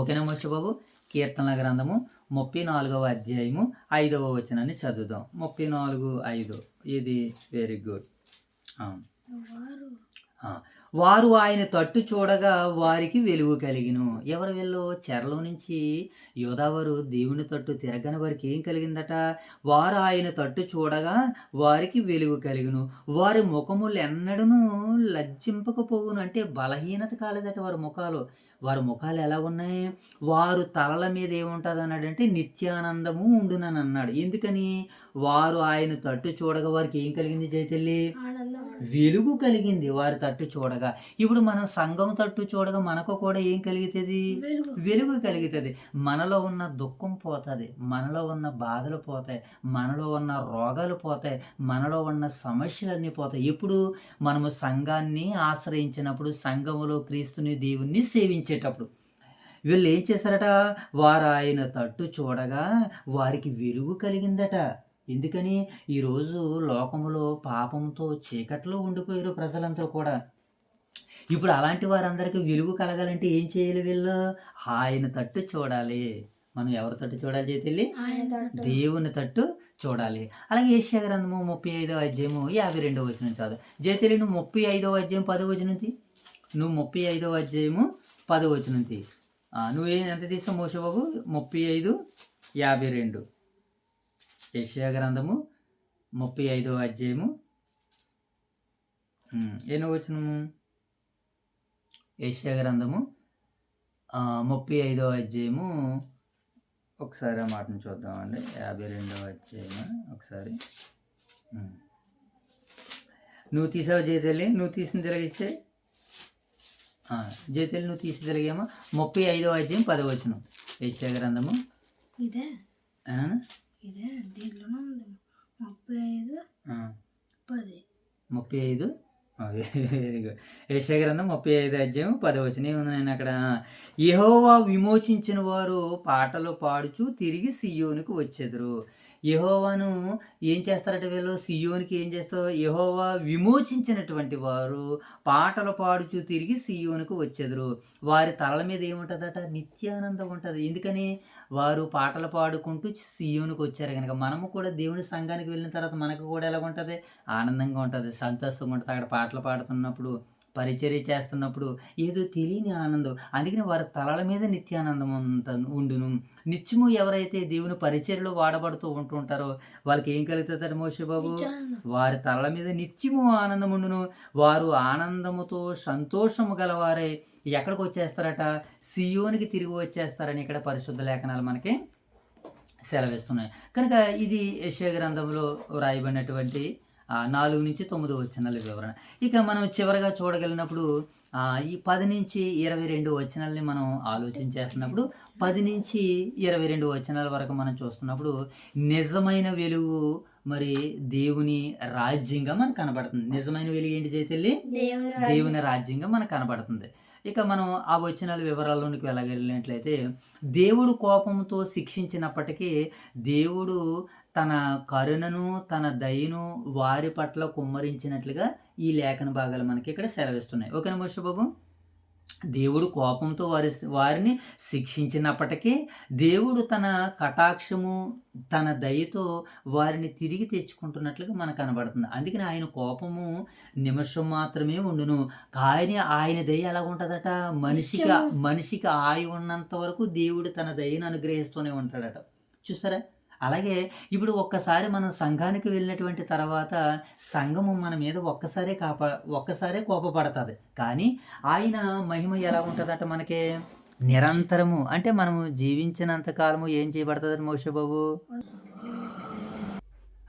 ఓకేనా మోషబాబు. కీర్తనల గ్రంథము 34వ అధ్యాయము 5వ వచనాన్ని చదువుదాం. 34:5. ఇది వెరీ గుడ్. వారు ఆయన తట్టు చూడగా వారికి వెలుగు కలిగిను. ఎవరు వీళ్ళు? చెరలో నుంచి యోధావారు దేవుని తట్టు తిరగని వారికి ఏం కలిగిందట? వారు ఆయన తట్టు చూడగా వారికి వెలుగు కలిగిను. వారి ముఖములు ఎన్నడూను లజ్జింపకపోవును. అంటే బలహీనత కాలేదట వారి ముఖాలు ఎలా ఉన్నాయి? వారు తలల మీద ఏముంటుంది అన్నాడంటే నిత్యానందము ఉండునని అన్నాడు. ఎందుకని? వారు ఆయన తట్టు చూడగా వారికి ఏం కలిగింది జయతల్లి? వెలుగు కలిగింది వారి తట్టు చూడగా. ఇప్పుడు మనం సంఘం తట్టు చూడగా మనకు కూడా ఏం కలుగుతుంది? వెలుగు కలుగుతుంది. మనలో ఉన్న దుఃఖం పోతుంది, మనలో ఉన్న బాధలు పోతాయి, మనలో ఉన్న రోగాలు పోతాయి, మనలో ఉన్న సమస్యలన్నీ పోతాయి. ఎప్పుడు? మనము సంఘాన్ని ఆశ్రయించినప్పుడు, సంఘములో క్రీస్తుని దేవుణ్ణి సేవించేటప్పుడు. వీళ్ళు ఏం చేశారట? వారు ఆయన తట్టు చూడగా వారికి వెలుగు కలిగిందట. ఎందుకని? ఈరోజు లోకములో పాపంతో చీకట్లో ఉండిపోయారు ప్రజలంతా కూడా. ఇప్పుడు అలాంటి వారందరికీ వెలుగు కలగాలంటే ఏం చేయాలి? వీళ్ళు ఆయన తట్టు చూడాలి. మనం ఎవరి తట్టు చూడాలి జయతల్లి? దేవుని తట్టు చూడాలి. అలాగే యెషయా గ్రంథము 35వ అధ్యాయము 52వ వచనం చదువు జయతల్లి. నువ్వు 35వ అధ్యాయం 10వ వచనం తీ. నువ్వు 35వ అధ్యాయము 10వ వచనం తీ. నువ్వు ఎంత తీసావు మోషబాబు? 35:52. యెషయా గ్రంథము 35వ అధ్యాయము ఎన్నో వచనము? యెషయా గ్రంథము 35వ అధ్యాయము ఒకసారి ఆ మాటను చూద్దామండి. 52వ అధ్యాయం ఒకసారి. నువ్వు తీసావు జయతల్లి, నువ్వు తీసిన తిరిగిచ్చే జయతల్లి, నువ్వు తీసి తిరిగేమో 35వ అధ్యాయం 10వ వచనం యెషయా గ్రంథము. ఇదే ఇదే దీంట్లోనే ఉంది 35 10. 35 వెరీ గుడ్. యెషయా గ్రంథం 35 అధ్యాయం 10వ వచనం ఏముంది నేను అక్కడ? యెహోవా విమోచించిన వారు పాటలు పాడుచు తిరిగి సియోనుకు వచ్చెదరు. యెహోవాను ఏం చేస్తారట వీళ్ళు? సియోనికి ఏం చేస్తారు? యెహోవా విమోచించినటువంటి వారు పాటలు పాడుచు తిరిగి సియోనుకు వచ్చెదరు. వారి తలల మీద ఏముంటుందట? నిత్యానందం ఉంటుంది. ఎందుకని? వారు పాటలు పాడుకుంటూ సియోనుకు వచ్చారు కనుక. మనము కూడా దేవుని సంఘానికి వెళ్ళిన తర్వాత మనకు కూడా ఎలాగ ఉంటుంది? ఆనందంగా ఉంటుంది, సంతోషంగా ఉంటుంది. అక్కడ పాటలు పాడుతున్నప్పుడు, పరిచర్య చేస్తున్నప్పుడు ఏదో తెలియని ఆనందం. అందుకని వారి తలల మీద నిత్యానందం ఉండును. నిత్యము ఎవరైతే దేవుని పరిచర్యలో వాడబడుతూ ఉంటుంటారో వాళ్ళకి ఏం కలుగుతుందట మోషే బాబు? వారి తలల మీద నిత్యము ఆనందం ఉండును. వారు ఆనందముతో సంతోషము గలవారే ఎక్కడికి వచ్చేస్తారట? సియోనికి తిరిగి వచ్చేస్తారని ఇక్కడ పరిశుద్ధ లేఖనాలు మనకి సెలవిస్తున్నాయి. కనుక ఇది యెషయా గ్రంథంలో రాయబడినటువంటి 4 నుంచి 9 వచనాల వివరణ. ఇక మనం చివరిగా చూడగలిగినప్పుడు ఈ 10 నుంచి 22 వచనాలని మనం ఆలోచన చేస్తున్నప్పుడు 10 నుంచి 22 వచనాల వరకు మనం చూస్తున్నప్పుడు నిజమైన వెలుగు మరి దేవుని రాజ్యంగా మనకు కనబడుతుంది. నిజమైన వెలుగు ఏంటి జయతల్లి? దేవుని రాజ్యంగా మనకు కనబడుతుంది. ఇక మనం ఆ వచనాల వివరాల్లోనికి వెళ్ళగలిగినట్లయితే, దేవుడు కోపంతో శిక్షించినప్పటికీ దేవుడు తన కరుణను, తన దయను వారి పట్ల కుమ్మరించినట్లుగా ఈ లేఖన భాగాలు మనకి ఇక్కడ సెలవిస్తున్నాయి. ఓకేనా మోషే బాబు? దేవుడు కోపంతో వారిని శిక్షించినప్పటికీ దేవుడు తన కటాక్షము, తన దయతో వారిని తిరిగి తెచ్చుకుంటున్నట్లుగా మనకు కనబడుతుంది. అందుకని ఆయన కోపము నిమిషం మాత్రమే ఉండును, కానీ ఆయన దయ ఎలా ఉంటుందట? మనిషికి ఆయువు ఉన్నంత వరకు దేవుడు తన దయను అనుగ్రహిస్తూనే ఉంటాడట. చూసారా? అలాగే ఇప్పుడు ఒక్కసారి మనం సంఘానికి వెళ్ళినటువంటి తర్వాత సంఘము మన మీద ఒక్కసారే కోపపడుతుంది. కానీ ఆయన మహిమ ఎలా ఉంటుందట మనకి? నిరంతరము. అంటే మనము జీవించినంత కాలము ఏం చేయబడుతుందని మోషే బాబు?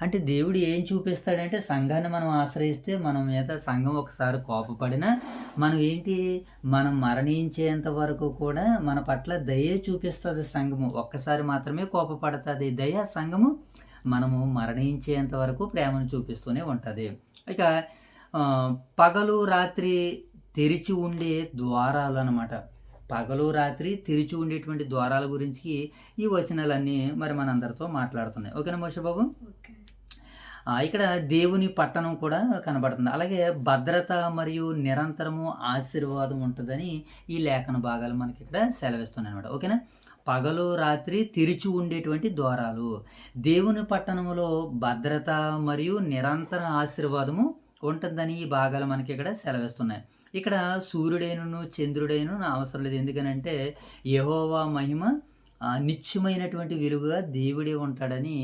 అంటే దేవుడు ఏం చూపిస్తాడంటే సంఘాన్ని మనం ఆశ్రయిస్తే మన మీద సంఘం ఒకసారి కోపపడినా మనం ఏంటి? మనం మరణించేంత వరకు కూడా మన పట్ల దయ చూపిస్తుంది సంఘము. ఒక్కసారి మాత్రమే కోపపడుతుంది దయ సంఘము. మనము మరణించేంత వరకు ప్రేమను చూపిస్తూనే ఉంటుంది. ఇక పగలు రాత్రి తెరిచి ఉండే ద్వారాలు అన్నమాట. పగలు రాత్రి తెరిచి ఉండేటువంటి ద్వారాల గురించి ఈ వచనాలన్నీ మరి మనందరితో మాట్లాడుతున్నాయి. ఓకేనా మోషే బాబు? ఇక్కడ దేవుని పట్టణం కూడా కనబడుతుంది. అలాగే భద్రత మరియు నిరంతరము ఆశీర్వాదం ఉంటుందని ఈ లేఖన భాగాలు మనకి ఇక్కడ సెలవిస్తున్నాయి అన్నమాట. ఓకేనా? పగలు రాత్రి తెరిచి ఉండేటువంటి ద్వారాలు, దేవుని పట్టణంలో భద్రత మరియు నిరంతర ఆశీర్వాదము ఉంటుందని ఈ భాగాలు మనకి ఇక్కడ సెలవిస్తున్నాయి. ఇక్కడ సూర్యుడైనను చంద్రుడైనను అవసరం లేదు. ఎందుకనంటే యెహోవా మహిమ నిత్యమైనటువంటి వెలుగుగా దేవుడే ఉంటాడని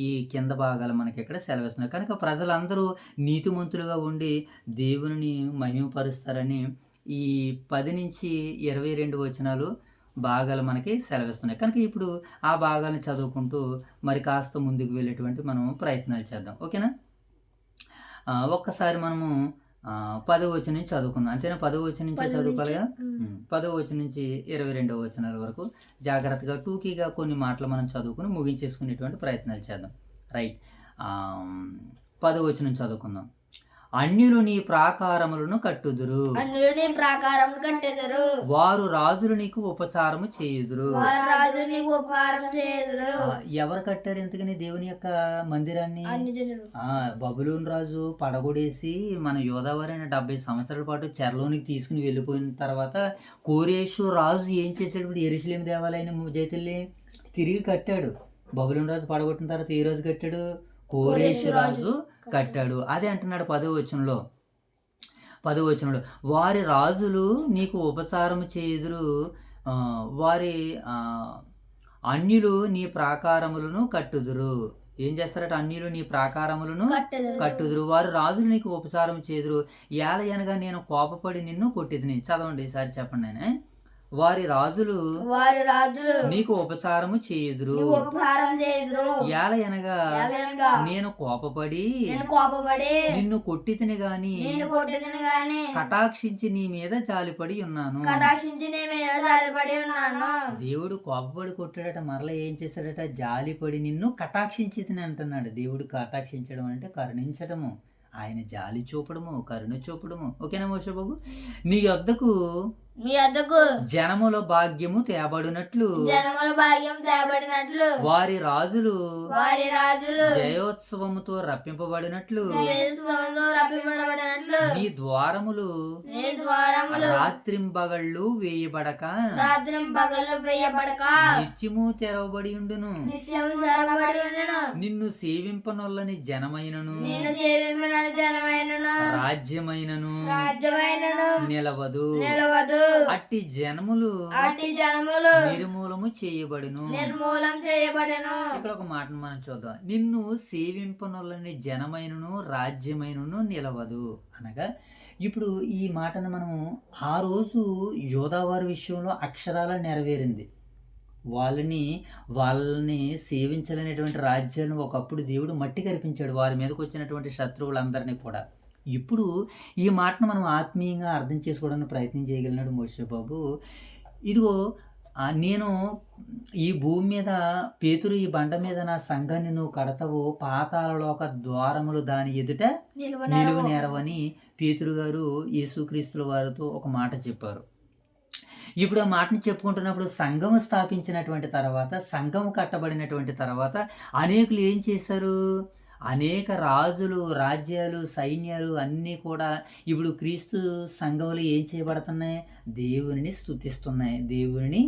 ఈ కింద భాగాలు మనకి ఇక్కడ సెలవిస్తున్నాయి. కనుక ప్రజలందరూ నీతిమంతులుగా ఉండి దేవుని మహిమపరుస్తారని ఈ 10 నుంచి 22 వచనాలు భాగాలు మనకి సెలవిస్తున్నాయి. కనుక ఇప్పుడు ఆ భాగాలను చదువుకుంటూ మరి కాస్త ముందుకు వెళ్ళేటువంటి మనం ప్రయత్నాలు చేద్దాం. ఓకేనా? ఒక్కసారి మనము 10వ వచనం నుంచి చదువుకుందాం. అంతేనా? 10వ వచనం నుంచి చదువుకోవాలిగా. 10వ వచనం నుంచి 22వ వచనాల వరకు జాగ్రత్తగా టూకీగా కొన్ని మాటలు మనం చదువుకుని ముగించేసుకునేటువంటి ప్రయత్నాలు చేద్దాం. రైట్. 10వ వచనం చదువుకుందాం. అన్యులు నీ ప్రాకారములను కట్టుదురు, వారు రాజులు నీకు ఉపచారము చేయుదురు. ఎవరు కట్టారు ఎందుకని దేవుని యొక్క మందిరాన్ని? బబులోను రాజు పడగొడేసి మన యోధావారిని 70 సంవత్సరాల పాటు చెరలోనికి తీసుకుని వెళ్ళిపోయిన తర్వాత కోరేషు రాజు ఏం చేశాడు? ఇప్పుడు యెరూషలేము దేవాలయాన్ని జైతల్లి తిరిగి కట్టాడు. బబులోను రాజు పడగొట్టిన తర్వాత ఏ రోజు కట్టాడు? కోరేషు రాజు కట్టాడు. అదే అంటున్నాడు 10వ వచనంలో. వారి రాజులు నీకు ఉపచారము చేయుదురు, వారి అన్యులు నీ ప్రాకారములను కట్టుదురు. ఏం చేస్తారట? అన్యులు నీ ప్రాకారములను కట్టుదురు, వారు రాజులు నీకు ఉపచారం చేదురు. ఏలయనగా నేను కోపపడి నిన్ను కొట్టిదిని. చదవండి ఈసారి చెప్పండి. ఆయన వారి రాజులు వారి రాజులు నీకు ఉపచారము చేయుదురు. నీకు ఉపహారం చేయుదురు. ఏలయనగా ఏలయనగా నేను కోపపడి నేను కోపపడి నిన్ను కొట్టితిని గాని నేను కొట్టేదని గాని కటాక్షించి నీ మీద జాలిపడి ఉన్నాను. కటాక్షించి నీ మీద జాలిపడి ఉన్నాను. దేవుడు కోపపడి కొట్టాడట, మరలా ఏం చేశాడట? జాలిపడి నిన్ను కటాక్షించితిని అంటున్నాడు. దేవుడు కటాక్షించడం అంటే కరుణించడము, ఆయన జాలి చూపడము, కరుణ చూపడము. ఓకేనా మోషే బాబు? నీ యొద్దకు మీ వద్దకు జనముల భాగ్యము తేబడినట్లు జనముల భాగ్యం తేబడినట్లు వారి రాజులు వారి రాజులు జయోత్సవముతో రప్పింపబడినట్లు యేసుతో రప్పింపబడినట్లు నీ ద్వారములు నీ ద్వారములు రాత్రింబగళ్ళు వేయబడక రాత్రి పగలు వేయబడక నిత్యము తెరవబడి ఉండును. నిత్యము జరగబడి ఉండను. నిన్ను సేవింపనొల్లని జనమైనను నిన్ను సేవించిన జనమైనను రాజ్యమైనను రాజ్యమైనను నిలవదు. నిలవదు. అట్టి జనములు అట్టి జనములు నిర్మూలము చేయబడును. నిర్మూలం చేయబడను. ఇక్కడ ఒక మాటను మనం చూద్దాం. నిన్ను సేవింపనొల్లని జనమైనను రాజ్యమైనను నిలవదు అనగా, ఇప్పుడు ఈ మాటను మనము ఆ రోజు యోధావారి విషయంలో అక్షరాల నెరవేరింది. వాళ్ళని సేవించలేనటువంటి రాజ్యాన్ని ఒకప్పుడు దేవుడు మట్టి కల్పించాడు, వారి మీదకి వచ్చినటువంటి శత్రువులందరినీ కూడా. ఇప్పుడు ఈ మాటను మనం ఆత్మీయంగా అర్థం చేసుకోవడానికి ప్రయత్నం చేయగలిగినాడు మోషే బాబు. ఇదిగో నేను ఈ భూమి మీద పేతురు ఈ బండ మీద నా సంఘాన్ని నువ్వు కడతావు, పాతాళలోక ద్వారములు దాని ఎదుట నిలువ నేరవని పేతురు గారు యేసుక్రీస్తుల వారితో ఒక మాట చెప్పారు. ఇప్పుడు ఆ మాటను చెప్పుకుంటున్నప్పుడు సంఘము స్థాపించినటువంటి తర్వాత, సంఘము కట్టబడినటువంటి తర్వాత అనేకులు ఏం చేశారు? అనేక రాజులు, రాజ్యాలు, సైన్యాలు అన్నీ కూడా ఇప్పుడు క్రీస్తు సంఘంలో ఏం చేయబడుతున్నాయి? దేవుని స్తుతిస్తున్నాయి, దేవుని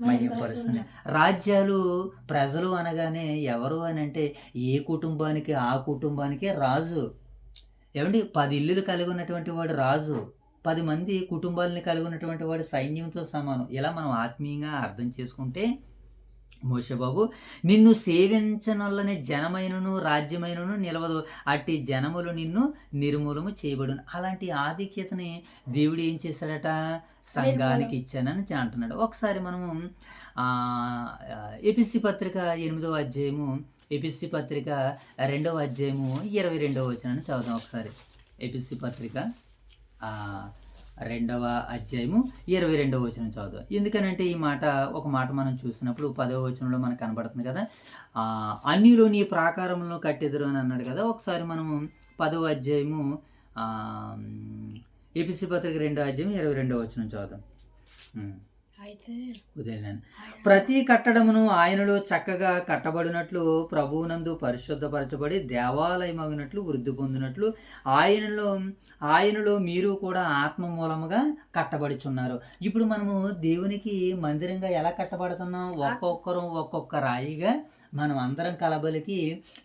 మహిమపరుస్తున్నాయి. రాజ్యాలు, ప్రజలు అనగానే ఎవరు అని అంటే ఏ కుటుంబానికి ఆ కుటుంబానికి రాజు. ఏమండి, 10 ఇల్లులు కలిగి ఉన్నటువంటి వాడు రాజు, 10 మంది కుటుంబాలని కలిగి ఉన్నటువంటి వాడు సైన్యంతో సమానం. ఇలా మనం ఆత్మీయంగా అర్థం చేసుకుంటే మోషే బాబు, నిన్ను సేవించనొల్లని జనమైనను రాజ్యమైనను నిలవదు, అట్టి జనములు నిన్ను నిర్మూలము చేయబడును. అలాంటి ఆధిక్యతని దేవుడు ఏం చేశాడట? సంఘానికి ఇచ్చానని అంటున్నాడు. ఒకసారి మనము ఎపిసి పత్రిక 8వ అధ్యాయము, ఎపిసి పత్రిక 2వ అధ్యాయము 22వ వచనాన్ని చదువుదాం ఒకసారి. ఎపిసి పత్రిక 2వ అధ్యాయము 22వ వచనం చదువుదాం. ఎందుకనంటే ఈ మాట, ఒక మాట మనం చూసినప్పుడు 10వ వచనంలో మనకు కనబడుతుంది కదా, అన్యులు నీ ప్రాకారంలో కట్టెదురు అని అన్నాడు కదా. ఒకసారి మనము 10వ అధ్యాయము ఎపిసి పత్రిక 2వ అధ్యాయం 22వ వచనం చదువుదాం. ఉదయం ప్రతి కట్టడమును ఆయనలో చక్కగా కట్టబడినట్లు ప్రభువునందు పరిశుద్ధపరచబడి దేవాలయమగినట్లు వృద్ధి పొందినట్లు ఆయనలో మీరు కూడా ఆత్మ మూలముగా కట్టబడుచున్నారు. ఇప్పుడు మనము దేవునికి మందిరంగా ఎలా కట్టబడుతున్నాం? ఒక్కొక్క రాయిగా మనం అందరం కలబలికి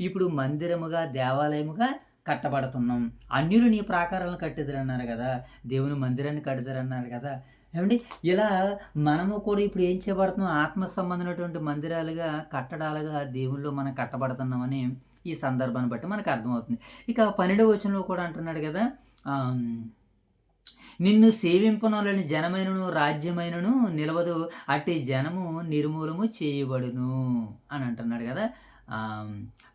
ఇప్పుడు మందిరముగా, దేవాలయముగా కట్టబడుతున్నాం. అన్యులు నీ ప్రాకారాలను కట్టెదరన్నారు కదా, దేవుని మందిరాన్ని కట్టెదరన్నారు కదా. ఏమండి, ఇలా మనము కూడా ఇప్పుడు ఏం చేయబడుతున్నాం? ఆత్మ సంబంధమైనటువంటి మందిరాలుగా, కట్టడాలుగా దేవుల్లో మనం కట్టబడుతున్నామని ఈ సందర్భాన్ని బట్టి మనకు అర్థమవుతుంది. ఇక 12వ వచనంలో కూడా అంటున్నాడు కదా, నిన్ను సేవింపనోలని జనమైనను రాజ్యమైనను నిలవదు, అట్టి జనము నిర్మూలము చేయబడును అని అంటున్నాడు కదా.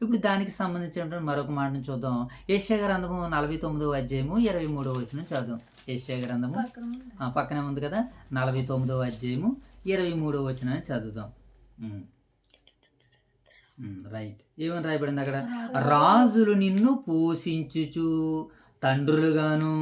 ఇప్పుడు దానికి సంబంధించినటువంటి మరొక మాటను చూద్దాం. యెషయా గ్రంథము 49వ అధ్యాయము 23వ వచనం చదువుదాం. యెషయా గ్రంథము పక్కనే ఉంది కదా, 49వ అధ్యాయము 23వ వచనాన్ని చదువుదాం. రైట్, ఏమని రాయబడింది అక్కడ? రాజులు నిన్ను పోషించుచు తండ్రులుగాను,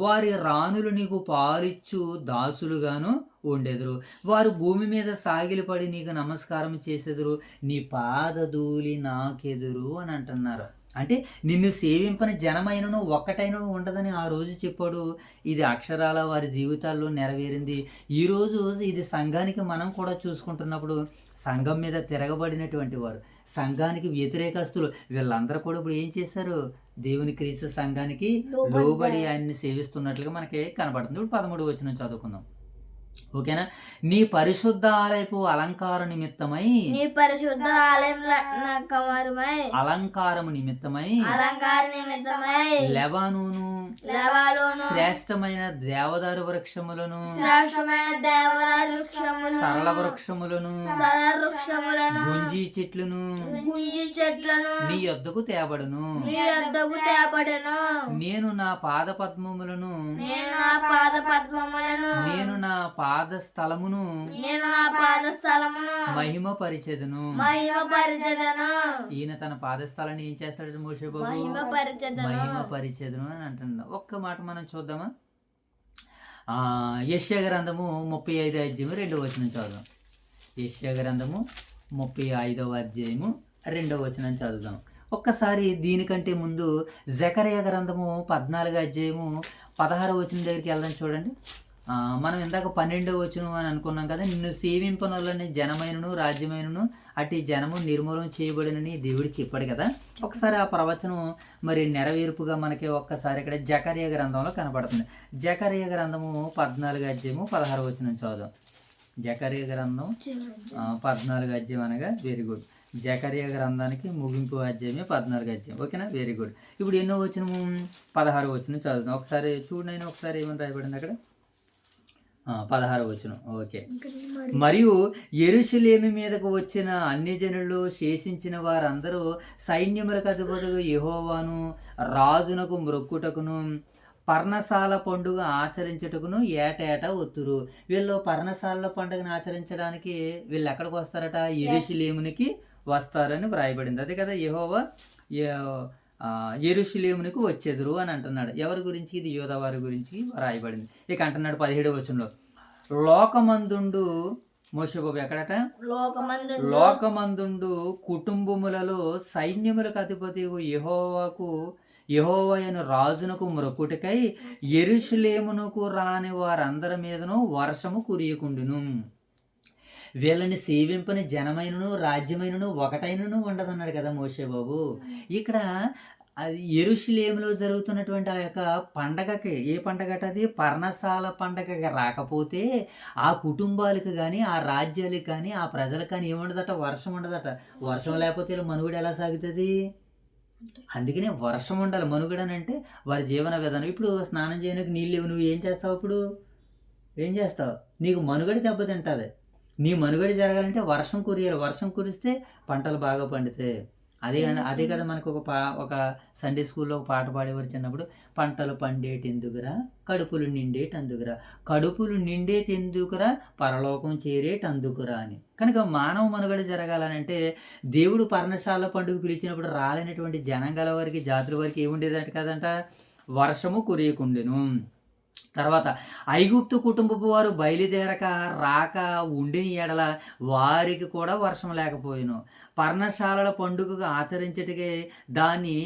వారి రాణులు నీకు పాలిచ్చు దాసులుగాను ఉండెదరు. వారు భూమి మీద సాగిలపడి నీకు నమస్కారం చేసెదరు, నీ పాదధూళి నాకెదురు అని అంటున్నారు. అంటే నిన్ను సేవింపని జనమైనను ఒక్కటైనను ఉండదని ఆ రోజు చెప్పాడు. ఇది అక్షరాల వారి జీవితాల్లో నెరవేరింది. ఈరోజు ఇది సంఘానికి మనం కూడా చూసుకుంటున్నప్పుడు, సంఘం మీద తిరగబడినటువంటి వారు, సంఘానికి వ్యతిరేకస్తులు, వీళ్ళందరూ కూడా ఇప్పుడు ఏం చేశారు? దేవుని క్రీస్తు సంఘానికి లోబడి ఆయన్ని సేవిస్తున్నట్లుగా మనకి కనబడుతుంది. ఇప్పుడు 13వ వచనం చదువుకుందాం. ఓకేనా? నీ పరిశుద్ధ ఆలయపు అలంకార నిమిత్తమై నీ పరిశుద్ధ ఆలయంలో అలంకారము నిమిత్తమై అలంకార నిమిత్తమై లెబానోను లెబానోను శ్రేష్టమైన దేవదారు వృక్షములను శ్రేష్టమైన దేవదారు వృక్షములను సరళ వృక్షములను సరళ వృక్షములను గుంజి చెట్లను గుంజి చెట్లను నీ యొద్దకు తేబడును. నీ వద్దకు తేబడెను. నేను నా పాద పద్మములను నేను నా పాద పద్మములను నేను నా పాద స్థలమును నేను నా పాద స్థలమును మహిమ పరిచెదను. మహిమపరిచెదను. ఈయన తన పాదస్థలాన్ని ఏం చేస్తాడు మోషే బాబు? మహిమపరిచెదను. మహిమ పరిచెదను అని అంటున్నాడు. ఒక్క మాట మనం చూద్దామా? యెషయా గ్రంథము 35వ అధ్యాయము 2వ వచనం చదువుదాం. యెషయా గ్రంథము 35వ అధ్యాయము 2వ వచనం చదువుదాం. ఒక్కసారి దీనికంటే ముందు జకర్యా గ్రంథము 14వ అధ్యాయము 16వ వచనం దగ్గరికి వెళ్దాం. చూడండి, మనం ఇందాక 12వ వచనం అని అనుకున్నాం కదా, నిన్ను సేవింపనొల్లని జనమైనను రాజ్యమైనను అటు జనము నిర్మూలన చేయబడినని దేవుడు చెప్పాడు కదా. ఒకసారి ఆ ప్రవచనం మరి నెరవేర్పుగా మనకి ఒక్కసారి ఇక్కడ జకర్యా గ్రంథంలో కనపడుతుంది. జకర్యా గ్రంథము 14వ అధ్యాయము 16వ వచనం చదువుదాం. జకర్యా గ్రంథం 14వ అధ్యాయం అనగా వెరీ గుడ్. జకర్యా గ్రంథానికి ముగింపు అధ్యాయమే 14వ అధ్యాయం. ఓకేనా, వెరీ గుడ్. ఇప్పుడు ఎన్నో వచనము? 16వ వచనం చదువుదాం. ఒకసారి చూడండి, ఒకసారి ఏమని రాయబడింది అక్కడ? 16వ వచనం. ఓకే. మరియు యెరూషలేము మీదకు వచ్చిన అన్ని జనులు శేషించిన వారందరూ సైన్యములకు అధిపతిగా యెహోవాను రాజునకు మ్రొక్కుటకును పర్ణశాల పండుగ ఆచరించుటకును ఏటేటా ఒత్తురు. వీళ్ళు పర్ణశాల పండుగను ఆచరించడానికి వీళ్ళు ఎక్కడికి వస్తారట? యెరూషలేమునికి వస్తారని వ్రాయబడింది. అదే కదా, యెహోవా యెరూషలేమునికి వచ్చేదురు అని అంటున్నాడు. ఎవరి గురించి? ఇది యూదా వారి గురించి రాయబడింది. ఇక అంటున్నాడు 17వ వచనంలో, లోకమందుండు మోషే బాబు ఎక్కడట? లోకమందుండు కుటుంబములలో సైన్యములకు అధిపతి యెహోవాయను రాజునకు మ్రొక్కుటకై యెరూషలేమునకు రాని వారందరి మీదను వర్షము కురియకుండును. వీళ్ళని సేవింపని జనమైనను రాజ్యమైనను ఒకటైనను ఉండదన్నాడు కదా మోషే బాబు. ఇక్కడ అది యెరూషలేములో జరుగుతున్నటువంటి ఆ యొక్క పండగకి, ఏ పండగ అది? పర్ణశాల పండగకి రాకపోతే ఆ కుటుంబాలకు కానీ ఆ రాజ్యాలకు కానీ ఆ ప్రజలకు కానీ ఏముండదట? వర్షం ఉండదట. వర్షం లేకపోతే వీళ్ళ మనుగడ ఎలా సాగుతుంది? అందుకనే వర్షం ఉండాలి. మనుగడ అంటే వారి జీవన విధానం. ఇప్పుడు స్నానం చేయడానికి నీళ్ళు లేవు, నువ్వు ఏం చేస్తావు? అప్పుడు ఏం చేస్తావు? నీకు మనుగడ దెబ్బతింటుంది. నీ మనుగడ జరగాలంటే వర్షం కురియాలి. వర్షం కురిస్తే పంటలు బాగా పండుతాయి. అదే కదా మనకు ఒక సండే స్కూల్లో ఒక పాట పాడేవారు చిన్నప్పుడు, పంటలు పండేటెందుకురా కడుపులు నిండేటందుకురా, కడుపులు నిండేటెందుకురా పరలోకం చేరేటందుకురా అని. కనుక మానవ మనుగడ జరగాలనంటే దేవుడు పర్ణశాల పండుగ పిలిచినప్పుడు రాలేనటువంటి జనంగల వారికి, జాతుల వారికి ఏముండేదంట కదంట? వర్షము కురియకుండెను. తర్వాత ఐగుప్తు కుటుంబపు వారు బయలుదేరక రాక ఉండిన ఎడల వారికి కూడా వర్షం లేకపోయాను. పర్ణశాలల పండుగగా ఆచరించటకే దాన్ని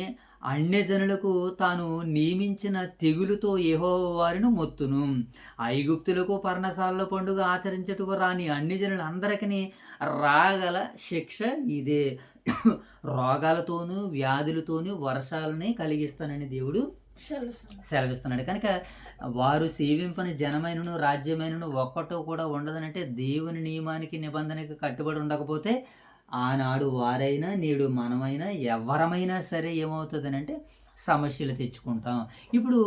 అన్యజనులకు తాను నియమించిన తెగులుతో యెహోవా వారిని మొత్తును. ఐగుప్తులకు పర్ణశాలల పండుగ ఆచరించటకు రాని అన్యజనులందరికీ రాగల శిక్ష ఇదే. రోగాలతోనూ వ్యాధులతోనూ వర్షాలని కలిగిస్తానని దేవుడు సెలవిస్తున్నాడు. కనుక వారు సేవింపని జనమైనను రాజ్యమైనను ఒక్కటో కూడా ఉండదనంటే దేవుని నియమానికి నిబంధనకి కట్టుబడి ఉండకపోతే ఆనాడు వారైనా నేడు మనమైనా ఎవరమైనా సరే ఏమవుతుందనంటే సమస్యలు తెచ్చుకుంటాం. ఇప్పుడు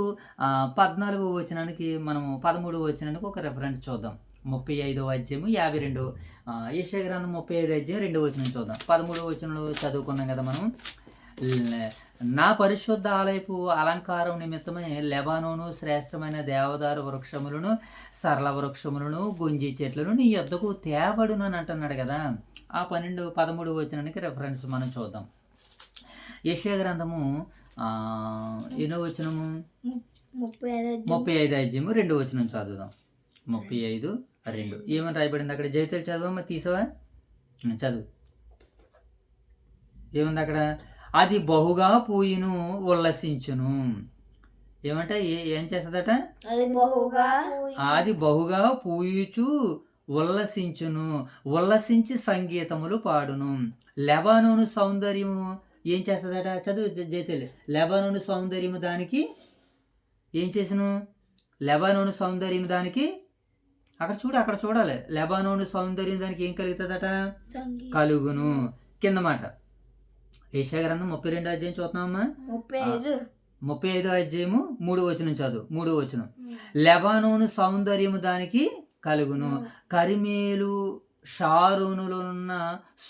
14వ వచనానికి మనం 13వ వచనానికి ఒక రెఫరెన్స్ చూద్దాం. 35వ అధ్యాయము 52 యెషయా గ్రంథం 35వ అధ్యాయం 2వ వచనం చూద్దాం. 13వ వచనంలో చదువుకున్నాం కదా మనం, నా పరిశుద్ధ ఆలయపు అలంకారం నిమిత్తమే లెబానోను శ్రేష్టమైన దేవదారు వృక్షములను సరళ వృక్షములను గొంజి చెట్లను నీ యొద్దకు తేబడును అని అంటున్నాడు కదా. ఆ 13వ వచనానికి రెఫరెన్స్ మనం చూద్దాం. యెషయా గ్రంథము ఎన్నో వచనము? 35వ అధ్యాయము 2వ వచనం చదువుదాం. 35:2 ఏమని రాయబడింది అక్కడ? జైతలు చదవమ్మా, తీసావా? చదువు. ఏముంది అక్కడ? అది బహుగా పూయును ఉల్లసించును. ఏమంటే ఏం చేస్తుందట? అది బహుగా పూయుచు ఉల్లసించును, ఉల్లసించి సంగీతములు పాడును. లెబానోను సౌందర్యము ఏం చేస్తుందట? చదువు జైతేలి. లెబానోను సౌందర్యము దానికి ఏం చేసను? లెబానోను సౌందర్యము దానికి అక్కడ చూడాలి. లెబానోను సౌందర్యం దానికి ఏం కలుగుతుందట? సంగీతం కలుగును. కింద మాట యెషయా గ్రంథం 32 అధ్యాయం చూద్దామమ్మా. 35 35 అధ్యాయము 3వ వచనం చదువు. 3వ వచనం, లెబానోను సౌందర్యము దానికి కలుగును, కరిమేలు షారోనులో ఉన్న